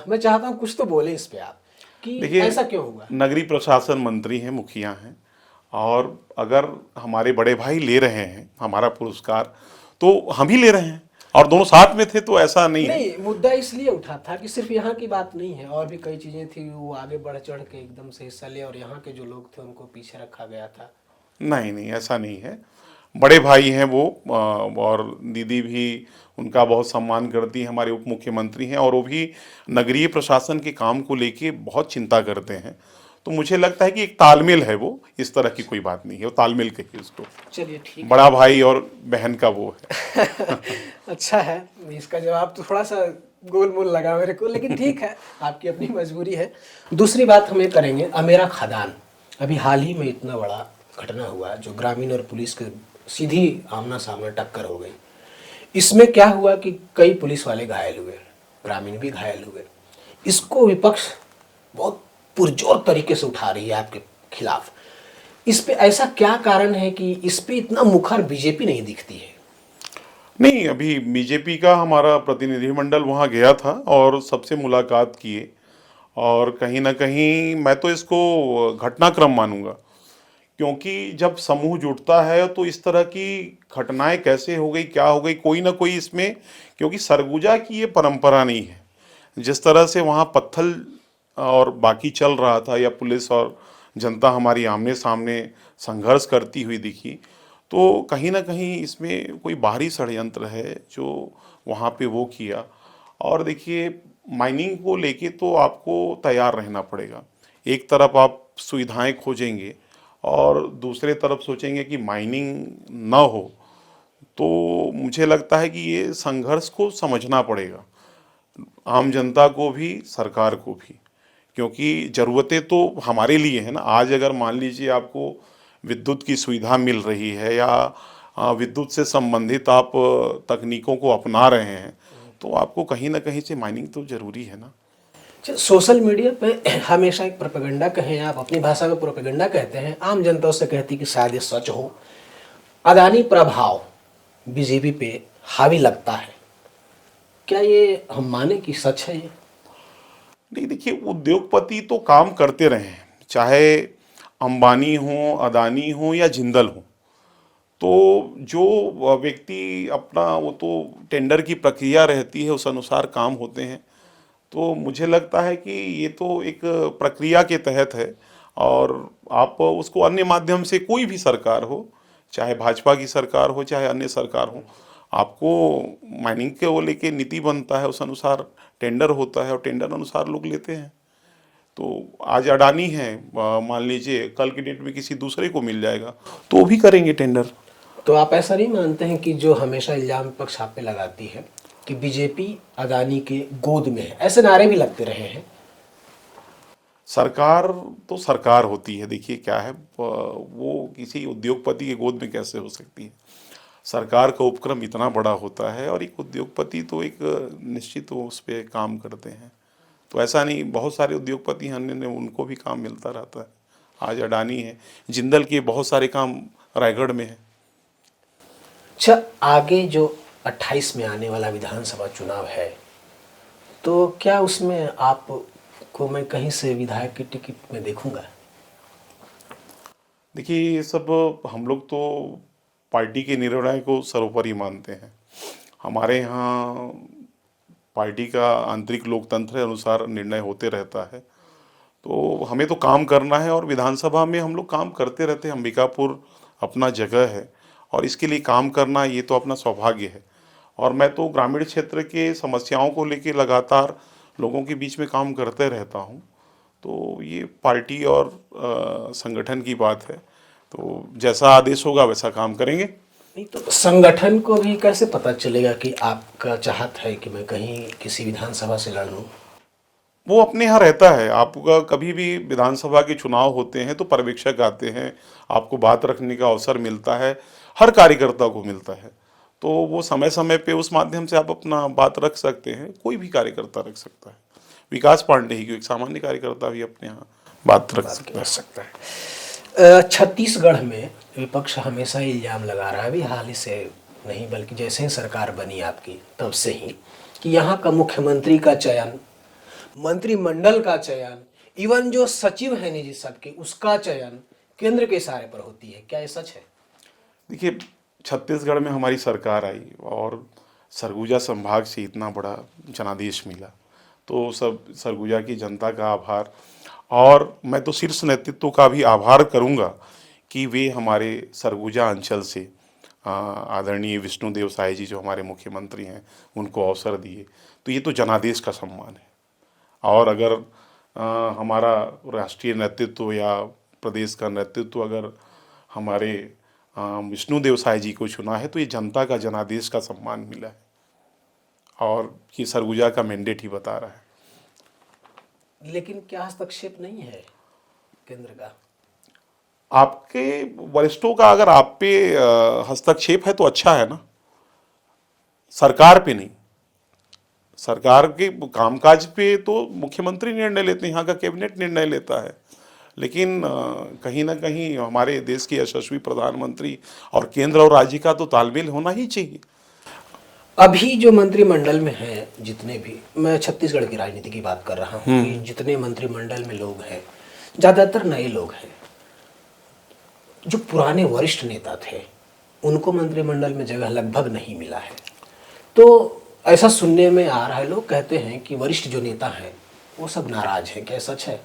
मैं चाहता हूँ कुछ तो बोले इस पे आप कि देखिए, ऐसा क्यों हुआ। नगरीय प्रशासन मंत्री हैं, मुखिया हैं, और अगर हमारे बड़े भाई ले रहे हैं हमारा पुरस्कार तो हम ही ले रहे हैं और दोनों साथ में थे, तो ऐसा नहीं है। नहीं, मुद्दा इसलिए उठा था कि सिर्फ यहाँ की बात नहीं है, और भी कई चीजें थी, वो आगे बढ़ चढ़ के एकदम से हिस्सा ले और यहाँ के जो लोग थे उनको पीछे रखा गया था। नहीं नहीं, ऐसा नहीं है। बड़े भाई हैं वो और दीदी भी उनका बहुत सम्मान करती हैं, हमारे उप मुख्यमंत्री हैं और वो भी नगरीय प्रशासन के काम को लेके बहुत चिंता करते हैं। तो मुझे लगता है कि एक तालमेल है, वो इस तरह की कोई बात नहीं है, वो तालमेल कहिए उसको। चलिए ठीक बड़ा भाई और बहन का वो है। है। अच्छा है, इसका जवाब तो थोड़ा सा गोलमोल लगा मेरे को, लेकिन ठीक है, आपकी अपनी मजबूरी है। दूसरी बात हम ये करेंगे, अमेरा खदान। अभी हाल ही में इतना बड़ा घटना हुआ जो ग्रामीण और पुलिस के सीधी आमना सामना टक्कर हो गई। इसमें क्या हुआ कि कई पुलिस वाले घायल हुए, ग्रामीण भी घायल हुए। इसको विपक्ष बहुत पुरजोर तरीके से उठा रही है आपके खिलाफ। इस पे ऐसा क्या कारण है कि इस पे इतना मुखर बीजेपी नहीं दिखती है? नहीं, अभी बीजेपी का हमारा प्रतिनिधिमंडल वहाँ गया था और सबसे मुलाकात किए। और कहीं ना कहीं मैं तो इसको घटनाक्रम मानूंगा, क्योंकि जब समूह जुटता है तो इस तरह की घटनाएं कैसे हो गई, क्या हो गई, कोई ना कोई इसमें, क्योंकि सरगुजा की ये परंपरा नहीं है। जिस तरह से वहाँ पत्थर और बाकी चल रहा था या पुलिस और जनता हमारी आमने सामने संघर्ष करती हुई दिखी, तो कहीं ना कहीं इसमें कोई बाहरी षड्यंत्र है जो वहाँ पे वो किया। और देखिए, माइनिंग को लेके तो आपको तैयार रहना पड़ेगा। एक तरफ आप सुविधाएं खोजेंगे और दूसरे तरफ सोचेंगे कि माइनिंग ना हो, तो मुझे लगता है कि ये संघर्ष को समझना पड़ेगा, आम जनता को भी सरकार को भी, क्योंकि ज़रूरतें तो हमारे लिए है ना। आज अगर मान लीजिए आपको विद्युत की सुविधा मिल रही है या विद्युत से संबंधित आप तकनीकों को अपना रहे हैं, तो आपको कहीं ना कहीं से माइनिंग तो ज़रूरी है ना। सोशल मीडिया पे हमेशा एक प्रोपेगेंडा कहें, आप अपनी भाषा में प्रोपेगेंडा कहते हैं, आम जनता उससे कहती कि शायद ये सच हो। अदानी प्रभाव बीजेपी पे हावी लगता है, क्या ये हम माने कि सच है ये? नहीं, देखिए, उद्योगपति तो काम करते रहे हैं, चाहे अंबानी हो, अदानी हो या जिंदल हो। तो जो व्यक्ति अपना, वो तो टेंडर की प्रक्रिया रहती है, उस अनुसार काम होते हैं। तो मुझे लगता है कि ये तो एक प्रक्रिया के तहत है, और आप उसको अन्य माध्यम से, कोई भी सरकार हो, चाहे भाजपा की सरकार हो चाहे अन्य सरकार हो, आपको माइनिंग के वो लेके नीति बनता है, उस अनुसार टेंडर होता है और टेंडर अनुसार लोग लेते हैं। तो आज अडानी है, मान लीजिए कल की डेट में किसी दूसरे को मिल जाएगा तो वो भी करेंगे टेंडर। तो आप ऐसा नहीं मानते हैं कि जो हमेशा इल्जाम विपक्ष आप पे लगाती है कि बीजेपी अदानी के गोद में है, ऐसे नारे भी लगते रहे हैं? सरकार तो सरकार होती है, देखिए क्या है, वो किसी उद्योगपति के गोद में कैसे हो सकती है। सरकार का उपक्रम इतना बड़ा होता है, और एक उद्योगपति तो एक निश्चित वो उस पर काम करते हैं। तो ऐसा नहीं, बहुत सारे उद्योगपति हैं, अन्य उनको भी काम मिलता रहता है। आज अडानी है, जिंदल के बहुत सारे काम रायगढ़ में है। अच्छा, आगे जो 28 में आने वाला विधानसभा चुनाव है, तो क्या उसमें आपको मैं कहीं से विधायक की टिकट में देखूंगा? देखिए, ये सब हम लोग तो पार्टी के निर्णय को सर्वोपरि मानते हैं। हमारे यहाँ पार्टी का आंतरिक लोकतंत्र है, अनुसार निर्णय होते रहता है। तो हमें तो काम करना है, और विधानसभा में हम लोग काम करते रहते हैं। अंबिकापुर अपना जगह है, और इसके लिए काम करना ये तो अपना सौभाग्य है। और मैं तो ग्रामीण क्षेत्र के समस्याओं को लेकर लगातार लोगों के बीच में काम करते रहता हूँ। तो ये पार्टी और संगठन की बात है, तो जैसा आदेश होगा वैसा काम करेंगे। नहीं तो संगठन को भी कैसे पता चलेगा कि आपका चाहत है कि मैं कहीं किसी विधानसभा से लड़ लूं? वो अपने यहाँ रहता है। आपका कभी भी विधानसभा के चुनाव होते हैं तो पर्यवेक्षक आते हैं, आपको बात रखने का अवसर मिलता है, हर कार्यकर्ता को मिलता है। तो वो समय समय पे उस माध्यम से आप अपना बात रख सकते हैं, कोई भी कार्यकर्ता रख सकता है। विकास पांडे ही क्यों, एक सामान्य कार्यकर्ता भी अपने यहाँ बात रख सकता है। छत्तीसगढ़ में विपक्ष हमेशा ही इल्जाम लगा रहा है, अभी हाल ही से नहीं बल्कि जैसे ही सरकार बनी आपकी तब से ही, कि यहाँ का मुख्यमंत्री का चयन, मंत्रिमंडल का चयन, इवन जो सचिव है निजी सबके, उसका चयन केंद्र के इशारे पर होती है। क्या ये सच है? देखिए, छत्तीसगढ़ में हमारी सरकार आई और सरगुजा संभाग से इतना बड़ा जनादेश मिला, तो सब सरगुजा की जनता का आभार, और मैं तो शीर्ष नेतृत्व का भी आभार करूंगा कि वे हमारे सरगुजा अंचल से आदरणीय विष्णुदेव साय जी जो हमारे मुख्यमंत्री हैं उनको अवसर दिए। तो ये तो जनादेश का सम्मान है। और अगर हमारा राष्ट्रीय नेतृत्व या प्रदेश का नेतृत्व अगर हमारे विष्णुदेव साय जी को चुना है, तो ये जनता का जनादेश का सम्मान मिला है, और ये सरगुजा का मैंडेट ही बता रहा है। लेकिन क्या हस्तक्षेप नहीं है केंद्र का? आपके वरिष्ठों का अगर आप पे हस्तक्षेप है तो अच्छा है ना, सरकार पे नहीं। सरकार के कामकाज पे तो मुख्यमंत्री निर्णय लेते हैं, यहाँ का कैबिनेट निर्णय लेता है। लेकिन कहीं ना कहीं हमारे देश के यशस्वी प्रधानमंत्री और केंद्र और राज्य का तो तालमेल होना ही चाहिए। अभी जो मंत्रिमंडल में है जितने भी, मैं छत्तीसगढ़ की राजनीति की बात कर रहा हूँ, कि जितने मंत्रिमंडल में लोग हैं ज्यादातर नए लोग हैं। जो पुराने वरिष्ठ नेता थे उनको मंत्रिमंडल में जगह लगभग नहीं मिला है। तो ऐसा सुनने में आ रहा है, लोग कहते हैं कि वरिष्ठ जो नेता हैं वो सब नाराज हैं। क्या सच है?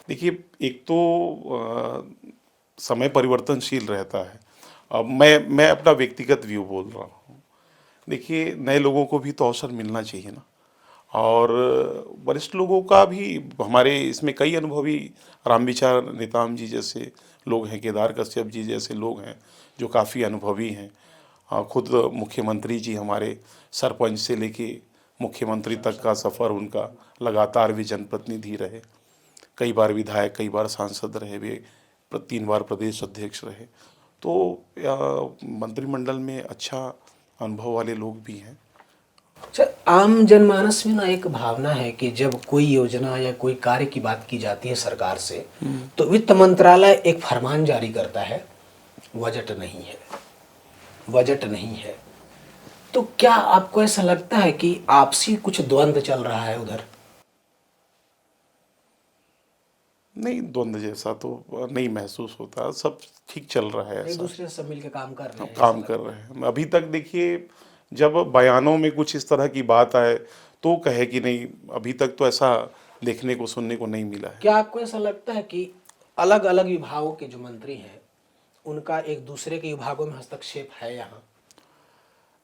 देखिए, एक तो समय परिवर्तनशील रहता है। अब मैं अपना व्यक्तिगत व्यू बोल रहा हूँ। देखिए, नए लोगों को भी तो अवसर मिलना चाहिए ना, और वरिष्ठ लोगों का भी। हमारे इसमें कई अनुभवी रामविचार नेताम जी जैसे लोग हैं, केदार कश्यप जी जैसे लोग हैं जो काफ़ी अनुभवी हैं। खुद मुख्यमंत्री जी हमारे सरपंच से लेके मुख्यमंत्री तक का सफ़र उनका, लगातार वे जनप्रतिनिधि रहे, कई बार विधायक, कई बार सांसद रहे, वे 3 बार प्रदेश अध्यक्ष रहे। तो मंत्रिमंडल में अच्छा अनुभव वाले लोग भी हैं। अच्छा, आम जनमानस में ना एक भावना है कि जब कोई योजना या कोई कार्य की बात की जाती है सरकार से, तो वित्त मंत्रालय एक फरमान जारी करता है, बजट नहीं है, बजट नहीं है। तो क्या आपको ऐसा लगता है कि आपसी कुछ द्वंद्व चल रहा है उधर? नहीं, द्वंद्व जैसा तो नहीं महसूस होता, सब ठीक चल रहा है। एक ऐसा दूसरे से सब मिल के काम कर रहे हम हैं, ऐसा काम कर लगता रहे हैं। अभी तक देखिए, जब बयानों में कुछ इस तरह की बात आए तो कहे कि नहीं, अभी तक तो ऐसा देखने को सुनने को नहीं मिला है। है। क्या आपको ऐसा लगता है कि अलग अलग विभागों के जो मंत्री हैं उनका एक दूसरे के विभागों में हस्तक्षेप है यहाँ?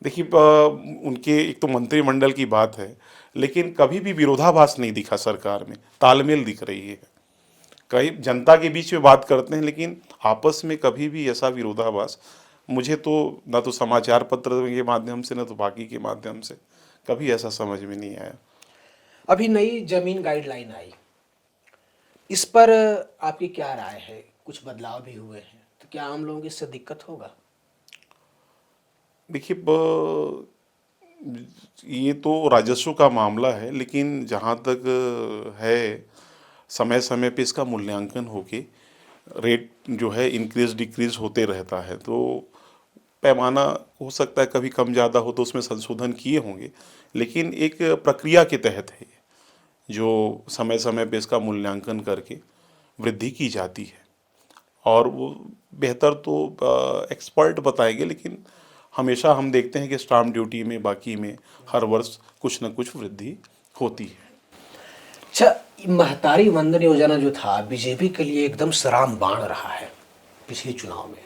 देखिए, उनके एक तो मंत्रिमंडल की बात है, लेकिन कभी भी विरोधाभास नहीं दिखा सरकार में, तालमेल दिख रही है। कई जनता के बीच में बात करते हैं, लेकिन आपस में कभी भी ऐसा विरोधाभास मुझे तो, ना तो समाचार पत्र के माध्यम से, ना तो बाकी के माध्यम से, कभी ऐसा समझ में नहीं आया। अभी नई जमीन गाइडलाइन आई, इस पर आपकी क्या राय है? कुछ बदलाव भी हुए हैं, तो क्या आम लोगों को इससे दिक्कत होगा? देखिए, ये तो राजस्व का मामला है, लेकिन जहाँ तक है, समय समय पे इसका मूल्यांकन होके रेट जो है इंक्रीज डिक्रीज होते रहता है। तो पैमाना हो सकता है कभी कम ज़्यादा हो तो उसमें संशोधन किए होंगे, लेकिन एक प्रक्रिया के तहत है जो समय समय पे इसका मूल्यांकन करके वृद्धि की जाती है। और वो बेहतर तो एक्सपर्ट बताएंगे, लेकिन हमेशा हम देखते हैं कि स्टाम्प ड्यूटी में, बाकी में हर वर्ष कुछ न कुछ वृद्धि होती है। अच्छा, महतारी वंदन योजना जो था बीजेपी के लिए एकदम सराम बाण रहा है पिछले चुनाव में।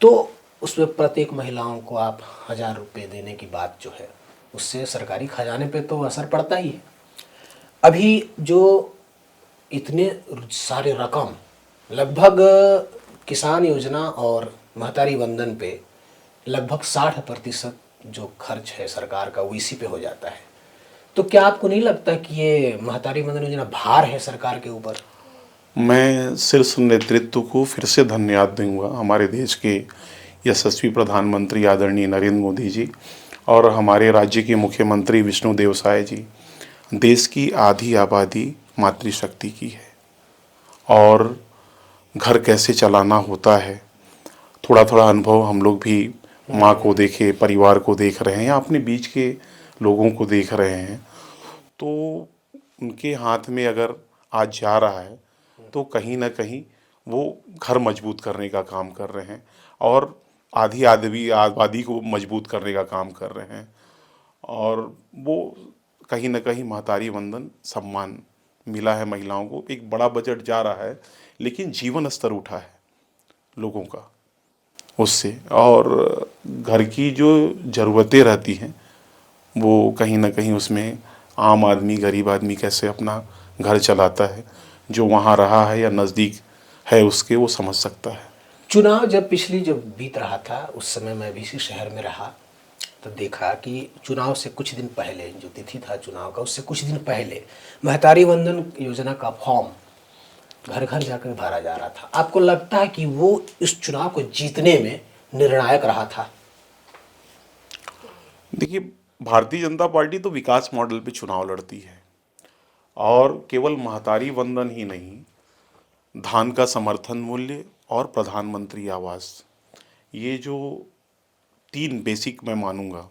तो उसमें प्रत्येक महिलाओं को आप 1,000 रुपये देने की बात जो है, उससे सरकारी खजाने पे तो असर पड़ता ही है। अभी जो इतने सारे रकम लगभग किसान योजना और महतारी वंदन पे लगभग 60% जो खर्च है सरकार का वो इसी पे हो जाता है। तो क्या आपको नहीं लगता कि ये महतारी वंदन योजना भार है सरकार के ऊपर? मैं शीर्ष नेतृत्व को फिर से धन्यवाद दूंगा, हमारे देश के यशस्वी प्रधानमंत्री आदरणीय नरेंद्र मोदी जी और हमारे राज्य के मुख्यमंत्री विष्णुदेव साय जी। देश की आधी आबादी मातृशक्ति की है, और घर कैसे चलाना होता है, थोड़ा थोड़ा अनुभव हम लोग भी माँ को देखे, परिवार को देख रहे हैं या अपने बीच के लोगों को देख रहे हैं। तो उनके हाथ में अगर आज जा रहा है तो कहीं ना कहीं वो घर मजबूत करने का काम कर रहे हैं, और आधी आदमी आबादी को मजबूत करने का काम कर रहे हैं। और वो कहीं ना कहीं महतारी वंदन सम्मान मिला है महिलाओं को। एक बड़ा बजट जा रहा है, लेकिन जीवन स्तर उठा है लोगों का उससे, और घर की जो ज़रूरतें रहती हैं वो कहीं ना कहीं उसमें आम आदमी, गरीब आदमी कैसे अपना घर चलाता है, जो वहाँ रहा है या नज़दीक है उसके, वो समझ सकता है। चुनाव जब पिछली जब बीत रहा था उस समय मैं भी इसी शहर में रहा, तो देखा कि चुनाव से कुछ दिन पहले, जो तिथि था चुनाव का उससे कुछ दिन पहले महतारी वंदन योजना का फॉर्म घर घर जाकर भरा जा रहा था। आपको लगता है कि वो इस चुनाव को जीतने में निर्णायक रहा था? देखिए, भारतीय जनता पार्टी तो विकास मॉडल पे चुनाव लड़ती है, और केवल महतारी वंदन ही नहीं, धान का समर्थन मूल्य और प्रधानमंत्री आवास, ये जो तीन बेसिक मैं मानूंगा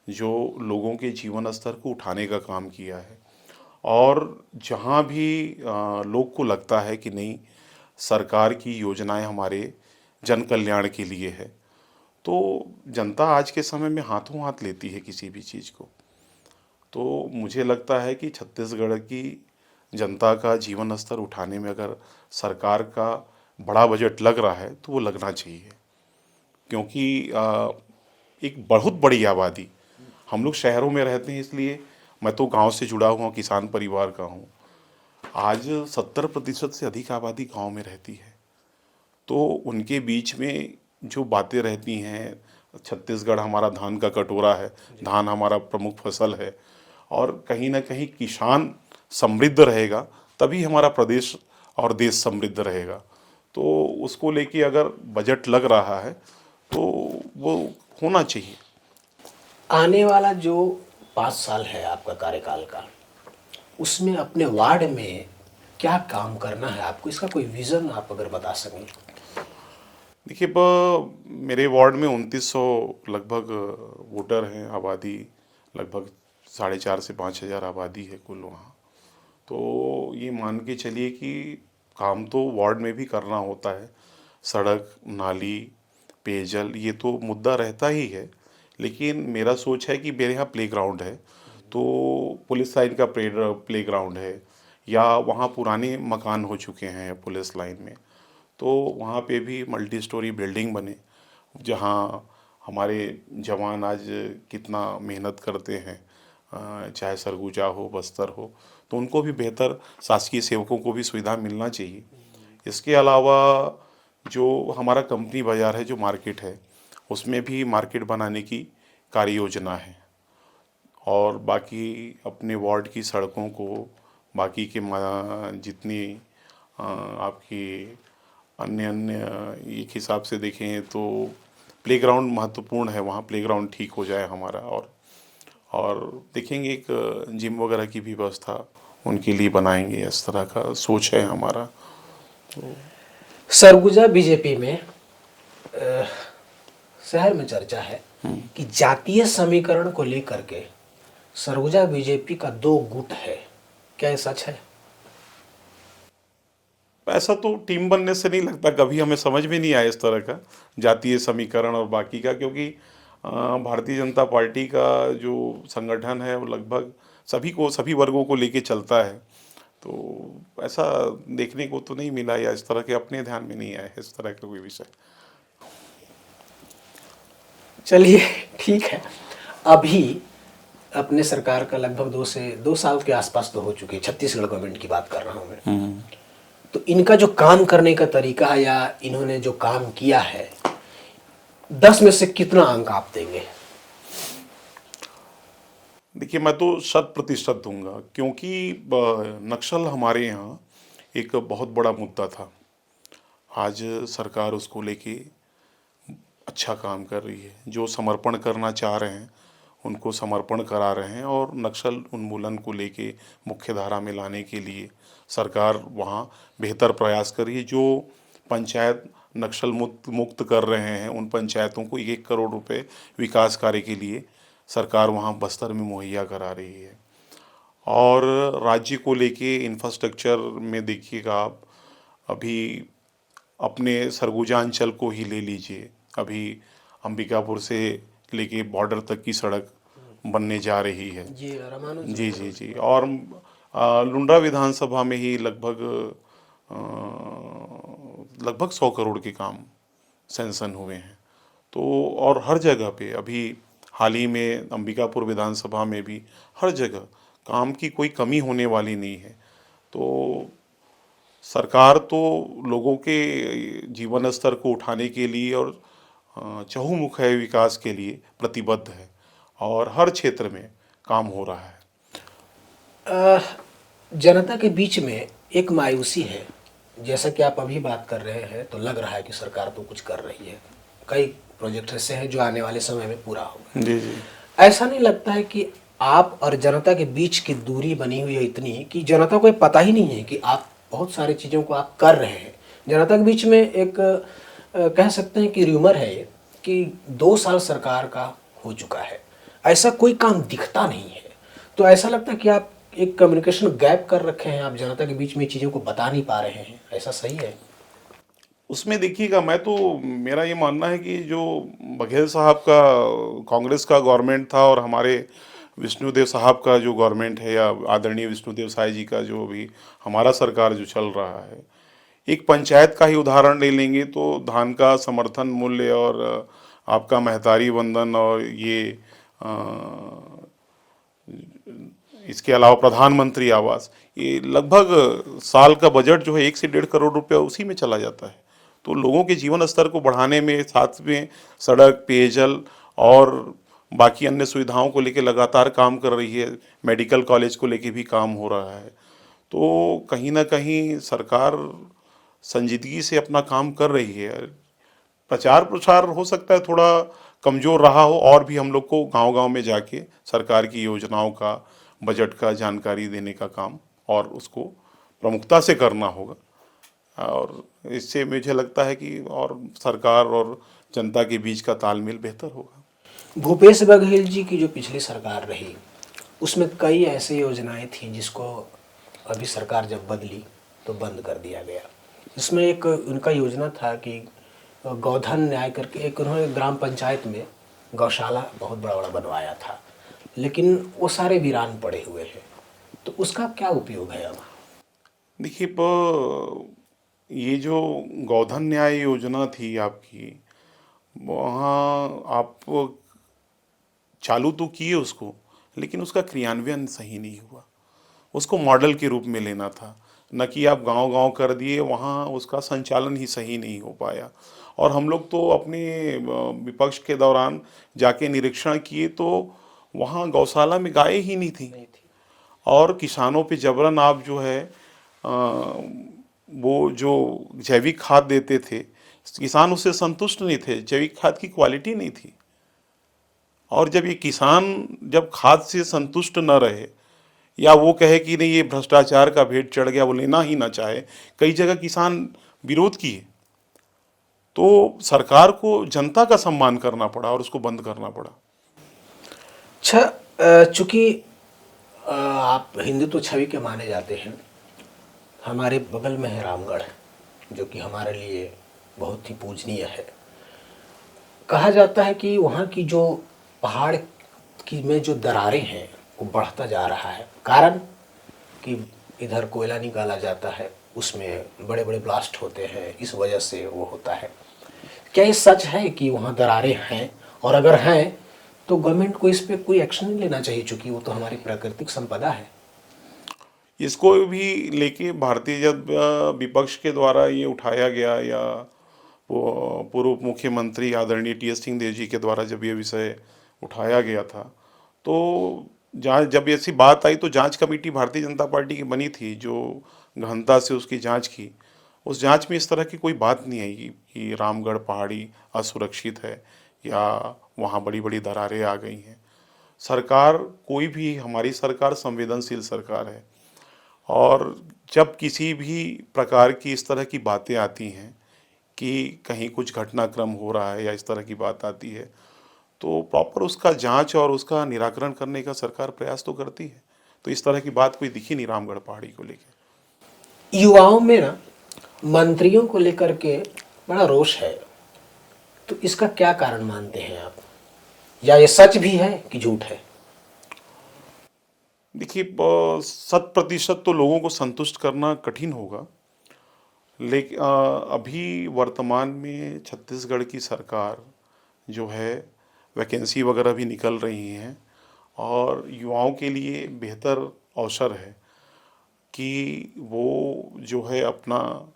जो लोगों के जीवन स्तर को उठाने का काम किया है। और जहाँ भी लोग को लगता है कि नहीं, सरकार की योजनाएं हमारे जन कल्याण के लिए है, तो जनता आज के समय में हाथों हाथ लेती है किसी भी चीज़ को। तो मुझे लगता है कि छत्तीसगढ़ की जनता का जीवन स्तर उठाने में अगर सरकार का बड़ा बजट लग रहा है तो वो लगना चाहिए, क्योंकि एक बहुत बड़ी आबादी, हम लोग शहरों में रहते हैं, इसलिए मैं तो गांव से जुड़ा हुआ किसान परिवार का हूँ। आज 70% से अधिक आबादी गांव में रहती है। तो उनके बीच में जो बातें रहती हैं, छत्तीसगढ़ हमारा धान का कटोरा है, धान हमारा प्रमुख फसल है, और कहीं ना कहीं किसान समृद्ध रहेगा तभी हमारा प्रदेश और देश समृद्ध रहेगा। तो उसको लेके अगर बजट लग रहा है तो वो होना चाहिए। आने वाला जो 5 साल है आपका कार्यकाल का, उसमें अपने वार्ड में क्या काम करना है आपको, इसका कोई विजन आप अगर बता सकें? देखिए, मेरे वार्ड में 2900 लगभग वोटर हैं, आबादी लगभग 4,500 से 5,000 आबादी है कुल वहाँ। तो ये मान के चलिए कि काम तो वार्ड में भी करना होता है। सड़क, नाली, पेयजल ये तो मुद्दा रहता ही है, लेकिन मेरा सोच है कि मेरे यहाँ प्लेग्राउंड है, तो पुलिस लाइन का प्लेग्राउंड है, या वहाँ पुराने मकान हो चुके हैं पुलिस लाइन में, तो वहाँ पे भी मल्टी स्टोरी बिल्डिंग बने, जहाँ हमारे जवान आज कितना मेहनत करते हैं, चाहे सरगुजा हो, बस्तर हो, तो उनको भी बेहतर, शासकीय सेवकों को भी सुविधा मिलना चाहिए। इसके अलावा जो हमारा कंपनी बाज़ार है, जो मार्केट है, उसमें भी मार्केट बनाने की कार्य योजना है। और बाकी अपने वार्ड की सड़कों को, बाकी के जितनी आपकी अन्य अन्य एक हिसाब से देखें तो प्लेग्राउंड महत्वपूर्ण है, वहाँ प्लेग्राउंड ठीक हो जाए हमारा। और देखेंगे एक जिम वगैरह की भी व्यवस्था उनके लिए बनाएंगे, इस तरह का सोच है हमारा। सरगुजा बीजेपी में शहर में चर्चा है कि जातीय समीकरण को लेकर के सरगुजा बीजेपी का दो गुट है, क्या ये सच है? ऐसा तो टीम बनने से नहीं लगता, कभी हमें समझ में नहीं आया इस तरह का जातीय समीकरण और बाकी का, क्योंकि भारतीय जनता पार्टी का जो संगठन है वो लगभग सभी को, सभी वर्गों को लेके चलता है। तो ऐसा देखने को तो नहीं मिला, या इस तरह के अपने ध्यान में नहीं आया इस तरह का कोई विषय। चलिए ठीक है। अभी अपने सरकार का लगभग 2 साल के आसपास तो हो चुके हैं, छत्तीसगढ़ गवर्नमेंट की बात कर रहा हूँ मैं। तो इनका जो काम करने का तरीका है या इन्होंने जो काम किया है, 10 में से कितना अंक आप देंगे? देखिए, मैं तो 100% दूंगा, क्योंकि नक्सल हमारे यहाँ एक बहुत बड़ा मुद्दा था। आज सरकार उसको लेके अच्छा काम कर रही है। जो समर्पण करना चाह रहे हैं उनको समर्पण करा रहे हैं, और नक्सल उन्मूलन को लेके मुख्य धारा में लाने के लिए सरकार वहाँ बेहतर प्रयास कर रही है। जो पंचायत नक्सल मुक्त कर रहे हैं, उन पंचायतों को 1 करोड़ रुपए विकास कार्य के लिए सरकार वहाँ बस्तर में मुहैया करा रही है। और राज्य को लेके इंफ्रास्ट्रक्चर में देखिएगा आप, अभी अपने सरगुजा अंचल को ही ले लीजिए, अभी अंबिकापुर से लेके बॉर्डर तक की सड़क बनने जा रही है। जी जी जी। और लुंड्रा विधानसभा में ही लगभग 100 करोड़ के काम सैंक्शन हुए हैं। तो और हर जगह पे अभी हाल ही में अंबिकापुर विधानसभा में भी हर जगह काम की कोई कमी होने वाली नहीं है। तो सरकार तो लोगों के जीवन स्तर को उठाने के लिए और चहुमुखी विकास के लिए प्रतिबद्ध है, और हर क्षेत्र में काम हो रहा है। जनता के बीच में एक मायूसी है, जैसा कि आप अभी बात कर रहे हैं तो लग रहा है कि सरकार तो कुछ कर रही है, कई प्रोजेक्ट ऐसे हैं जो आने वाले समय में पूरा होगा। जी जी। ऐसा नहीं लगता है कि आप और जनता के बीच की दूरी बनी हुई है इतनी कि जनता को पता ही नहीं है कि आप बहुत सारी चीज़ों को आप कर रहे हैं? जनता के बीच में एक कह सकते हैं कि र्यूमर है ये कि 2 साल सरकार का हो चुका है, ऐसा कोई काम दिखता नहीं है। तो ऐसा लगता है कि आप एक कम्युनिकेशन गैप कर रखे हैं, आप जनता के बीच में चीज़ों को बता नहीं पा रहे हैं, ऐसा सही है? उसमें देखिएगा, मेरा ये मानना है कि जो बघेल साहब का कांग्रेस का गवर्नमेंट था और हमारे विष्णुदेव साहब का जो गवर्नमेंट है, या आदरणीय विष्णुदेव साय जी का जो भी हमारा सरकार जो चल रहा है, एक पंचायत का ही उदाहरण ले लेंगे तो धान का समर्थन मूल्य और आपका महतारी वंदन, और ये इसके अलावा प्रधानमंत्री आवास, ये लगभग साल का बजट जो है 1 से 1.5 करोड़ रुपया उसी में चला जाता है। तो लोगों के जीवन स्तर को बढ़ाने में, साथ में सड़क, पेयजल और बाकी अन्य सुविधाओं को लेकर लगातार काम कर रही है। मेडिकल कॉलेज को लेके भी काम हो रहा है। तो कहीं ना कहीं सरकार संजीदगी से अपना काम कर रही है। प्रचार प्रसार हो सकता है थोड़ा कमज़ोर रहा हो, और भी हम लोग को गांव-गांव में जाके सरकार की योजनाओं का, बजट का जानकारी देने का काम और उसको प्रमुखता से करना होगा। और इससे मुझे लगता है कि और सरकार और जनता के बीच का तालमेल बेहतर होगा। भूपेश बघेल जी की जो पिछली सरकार रही, उसमें कई ऐसी योजनाएं थी जिसको अभी सरकार जब बदली तो बंद कर दिया गया। इसमें एक उनका योजना था कि गौधन न्याय करके एक उन्होंने ग्राम पंचायत में गौशाला बहुत बड़ा बड़ा बनवाया था, लेकिन वो सारे वीरान पड़े हुए हैं। तो उसका क्या उपयोग है अब? देखिए, ये जो गोधन न्याय योजना थी आपकी, वहाँ आप चालू तो किए उसको, लेकिन उसका क्रियान्वयन सही नहीं हुआ। उसको मॉडल के रूप में लेना था, न कि आप गांव-गांव कर दिए, वहाँ उसका संचालन ही सही नहीं हो पाया। और हम लोग तो अपने विपक्ष के दौरान जाके निरीक्षण किए तो वहाँ गौशाला में गायें ही नहीं थी। नहीं थी। और किसानों पे जबरन आप जो है वो जो जैविक खाद देते थे, किसान उससे संतुष्ट नहीं थे, जैविक खाद की क्वालिटी नहीं थी। और जब ये किसान जब खाद से संतुष्ट न रहे, या वो कहे कि नहीं ये भ्रष्टाचार का भेंट चढ़ गया, वो लेना ही ना चाहे, कई जगह किसान विरोध किए, तो सरकार को जनता का सम्मान करना पड़ा और उसको बंद करना पड़ा। अच्छा, चूंकि आप हिंदुत्व छवि के माने जाते हैं, हमारे बगल में है रामगढ़, जो कि हमारे लिए बहुत ही पूजनीय है। कहा जाता है कि वहाँ की जो पहाड़ की में जो दरारें हैं वो बढ़ता जा रहा है, कारण कि इधर कोयला निकाला जाता है, उसमें बड़े बड़े ब्लास्ट होते हैं, इस वजह से वो होता है। क्या ये सच है कि वहाँ दरारें हैं, और अगर हैं तो गवर्नमेंट को इस पे कोई एक्शन नहीं लेना चाहिए, चूंकि वो तो हमारी प्राकृतिक संपदा है? इसको भी लेके भारतीय जब विपक्ष के द्वारा ये उठाया गया, या पूर्व मुख्यमंत्री आदरणीय टी.एस. सिंहदेव जी के द्वारा जब ये विषय उठाया गया था, तो जब ऐसी बात आई तो जांच कमेटी भारतीय जनता पार्टी की बनी थी, जो गहनता से उसकी जांच की। उस जांच में इस तरह की कोई बात नहीं आई कि रामगढ़ पहाड़ी असुरक्षित है या वहाँ बड़ी बड़ी दरारें आ गई हैं। सरकार, कोई भी, हमारी सरकार संवेदनशील सरकार है, और जब किसी भी प्रकार की इस तरह की बातें आती हैं कि कहीं कुछ घटनाक्रम हो रहा है या इस तरह की बात आती है, तो प्रॉपर उसका जांच और उसका निराकरण करने का सरकार प्रयास तो करती है। तो इस तरह की बात कोई दिखी नहीं रामगढ़ पहाड़ी को लेकर। युवाओं में ना मंत्रियों को लेकर के बड़ा रोष है, तो इसका क्या कारण मानते हैं आप, या ये सच भी है कि झूठ है? देखिए, 100% तो लोगों को संतुष्ट करना कठिन होगा, लेकिन अभी वर्तमान में छत्तीसगढ़ की सरकार जो है, वैकेंसी वगैरह भी निकल रही हैं, और युवाओं के लिए बेहतर अवसर है कि वो जो है अपना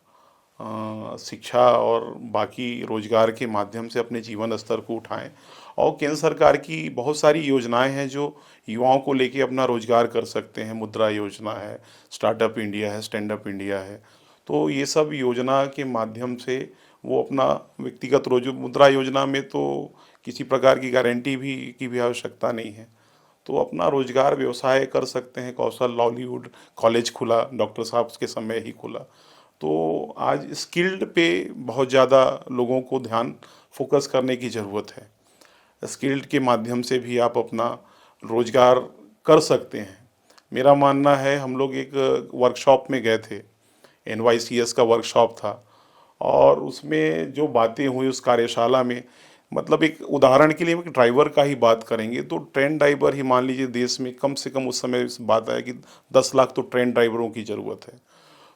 शिक्षा और बाकी रोजगार के माध्यम से अपने जीवन स्तर को उठाएं। और केंद्र सरकार की बहुत सारी योजनाएं हैं जो युवाओं को लेके अपना रोजगार कर सकते हैं। मुद्रा योजना है, स्टार्टअप इंडिया है, स्टैंड अप इंडिया है। तो ये सब योजना के माध्यम से वो अपना व्यक्तिगत मुद्रा योजना में तो किसी प्रकार की गारंटी भी की भी आवश्यकता नहीं है, तो अपना रोजगार व्यवसाय कर सकते हैं। कौशल लाइवलीहुड कॉलेज खुला, डॉक्टर साहब के समय ही खुला। तो आज स्किल्ड पे बहुत ज़्यादा लोगों को ध्यान फोकस करने की ज़रूरत है। स्किल्ड के माध्यम से भी आप अपना रोजगार कर सकते हैं। मेरा मानना है, हम लोग एक वर्कशॉप में गए थे, NYCS का वर्कशॉप था, और उसमें जो बातें हुई उस कार्यशाला में, मतलब एक उदाहरण के लिए एक ड्राइवर का ही बात करेंगे तो ट्रेन ड्राइवर ही मान लीजिए देश में कम से कम उस समय बात आया कि 10 लाख तो ट्रेन ड्राइवरों की ज़रूरत है।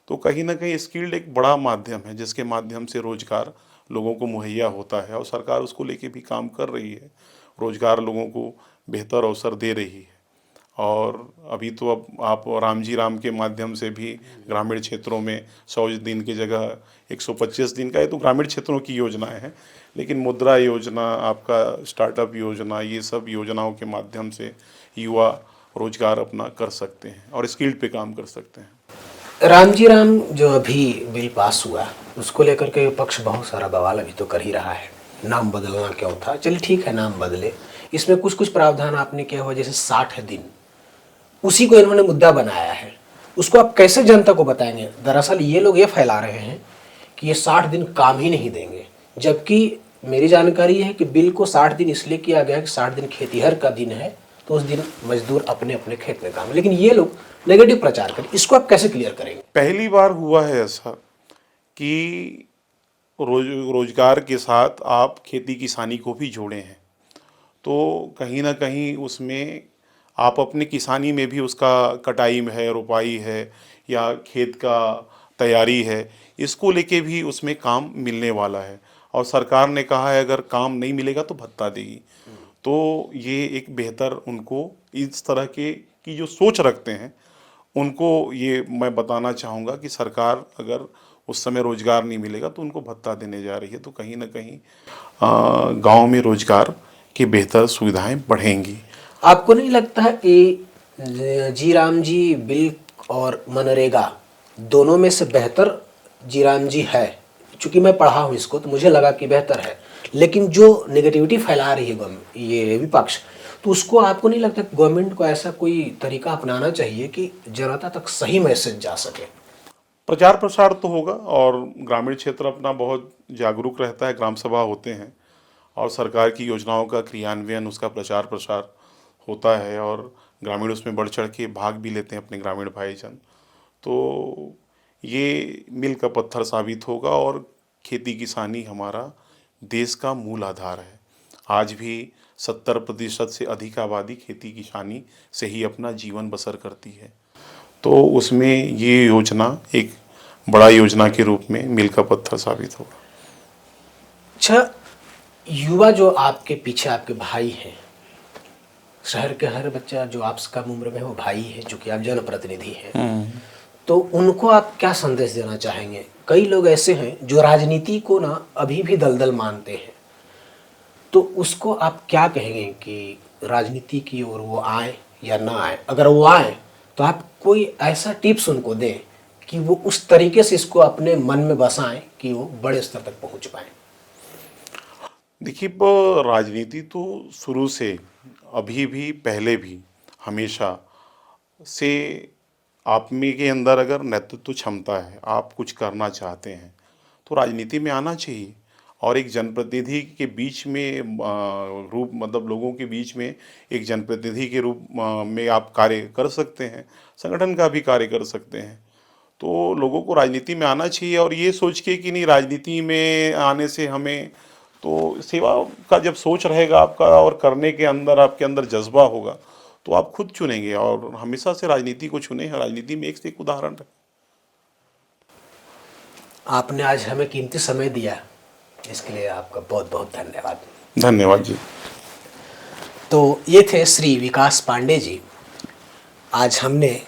तो कहीं ना कहीं स्किल्ड एक बड़ा माध्यम है जिसके माध्यम से रोजगार लोगों को मुहैया होता है, और सरकार उसको लेके भी काम कर रही है, रोजगार लोगों को बेहतर अवसर दे रही है। और अभी तो अब आप रामजी राम के माध्यम से भी ग्रामीण क्षेत्रों में 100 दिन की जगह 125 दिन का, ये तो ग्रामीण क्षेत्रों की योजनाएं हैं, लेकिन मुद्रा योजना, आपका स्टार्टअप योजना, ये सब योजनाओं के माध्यम से युवा रोजगार अपना कर सकते हैं और स्किल्ड पे काम कर सकते हैं। रामजी राम जो अभी बिल पास हुआ, उसको लेकर के विपक्ष बहुत सारा बवाल अभी तो कर ही रहा है। नाम बदलना क्यों था? चलिए ठीक है, नाम बदले, इसमें कुछ कुछ प्रावधान आपने किया हुआ, जैसे 60 दिन, उसी को इन्होंने मुद्दा बनाया है। उसको आप कैसे जनता को बताएंगे? दरअसल ये लोग ये फैला रहे हैं कि ये 60 दिन काम ही नहीं देंगे, जबकि मेरी जानकारी है कि बिल को 60 दिन इसलिए किया गया कि 60 दिन खेतीहर का दिन है, तो उस दिन मजदूर अपने अपने खेत में काम, लेकिन ये लोग नेगेटिव प्रचार करें, इसको आप कैसे क्लियर करेंगे? पहली बार हुआ है ऐसा कि रोजगार के साथ आप खेती किसानी को भी जोड़े हैं, तो कहीं ना कहीं उसमें आप अपनी किसानी में भी उसका कटाई में है, रुपाई है या खेत का तैयारी है, इसको लेके भी उसमें काम मिलने वाला है। और सरकार ने कहा है अगर काम नहीं मिलेगा तो भत्ता देगी। तो ये एक बेहतर उनको इस तरह के की जो सोच रखते हैं उनको ये मैं बताना चाहूँगा कि सरकार अगर उस समय रोजगार नहीं मिलेगा तो उनको भत्ता देने जा रही है, तो कहीं ना कहीं गांव में रोजगार की बेहतर सुविधाएं बढ़ेंगी। आपको नहीं लगता है कि जी राम जी बिल और मनरेगा दोनों में से बेहतर जी राम जी है? चूंकि मैं पढ़ा हूँ इसको तो मुझे लगा कि बेहतर है, लेकिन जो नेगेटिविटी फैला रही है गवर्नमेंट, ये विपक्ष, तो उसको आपको नहीं लगता गवर्नमेंट को ऐसा कोई तरीका अपनाना चाहिए कि जनता तक सही मैसेज जा सके? प्रचार प्रसार तो होगा और ग्रामीण क्षेत्र अपना बहुत जागरूक रहता है, ग्राम सभा होते हैं और सरकार की योजनाओं का क्रियान्वयन, उसका प्रचार प्रसार होता है और ग्रामीण उसमें बढ़ चढ़ के भाग भी लेते हैं अपने ग्रामीण भाईजन। तो ये मील का पत्थर साबित होगा और खेती किसानी हमारा देश का मूल आधार है। आज भी 70% से अधिक आबादी खेती किसानी से ही अपना जीवन बसर करती है, तो उसमें ये योजना एक बड़ा योजना के रूप में मील का पत्थर साबित होगा। अच्छा, युवा जो आपके पीछे आपके भाई हैं, शहर के हर बच्चा जो आपसे कम उम्र में है वो भाई है, जो कि आप जनप्रतिनिधि हैं, तो उनको आप क्या संदेश देना चाहेंगे? कई लोग ऐसे हैं जो राजनीति को ना अभी भी दलदल मानते हैं, तो उसको आप क्या कहेंगे कि राजनीति की ओर वो आए या ना आए? अगर वो आए तो आप कोई ऐसा टिप्स उनको दें कि वो उस तरीके से इसको अपने मन में बसाएं कि वो बड़े स्तर तक पहुंच पाए। देखिए, राजनीति तो शुरू से, अभी भी, पहले भी, हमेशा से आप में के अंदर अगर नेतृत्व क्षमता है, आप कुछ करना चाहते हैं तो राजनीति में आना चाहिए और एक जनप्रतिनिधि के बीच में रूप मतलब लोगों के बीच में एक जनप्रतिनिधि के रूप में आप कार्य कर सकते हैं, संगठन का भी कार्य कर सकते हैं। तो लोगों को राजनीति में आना चाहिए और ये सोच के कि नहीं राजनीति में आने से हमें, तो सेवा का जब सोच रहेगा आपका और करने के अंदर आपके अंदर जज्बा होगा तो आप खुद चुनेंगे और हमेशा से राजनीति को चुने हैं। राजनीति में एक से एक उदाहरण है। आपने आज हमें कीमती समय दिया, इसके लिए आपका बहुत बहुत धन्यवाद। धन्यवाद जी। तो ये थे श्री विकास पांडे जी। आज हमने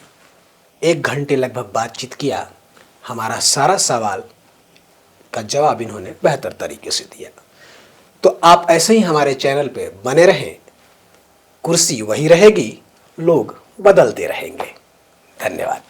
1 घंटे लगभग बातचीत किया, हमारा सारा सवाल का जवाब इन्होंने बेहतर तरीके से दिया। तो आप ऐसे ही हमारे चैनल पे बने रहें, कुर्सी वही रहेगी, लोग बदलते रहेंगे। धन्यवाद।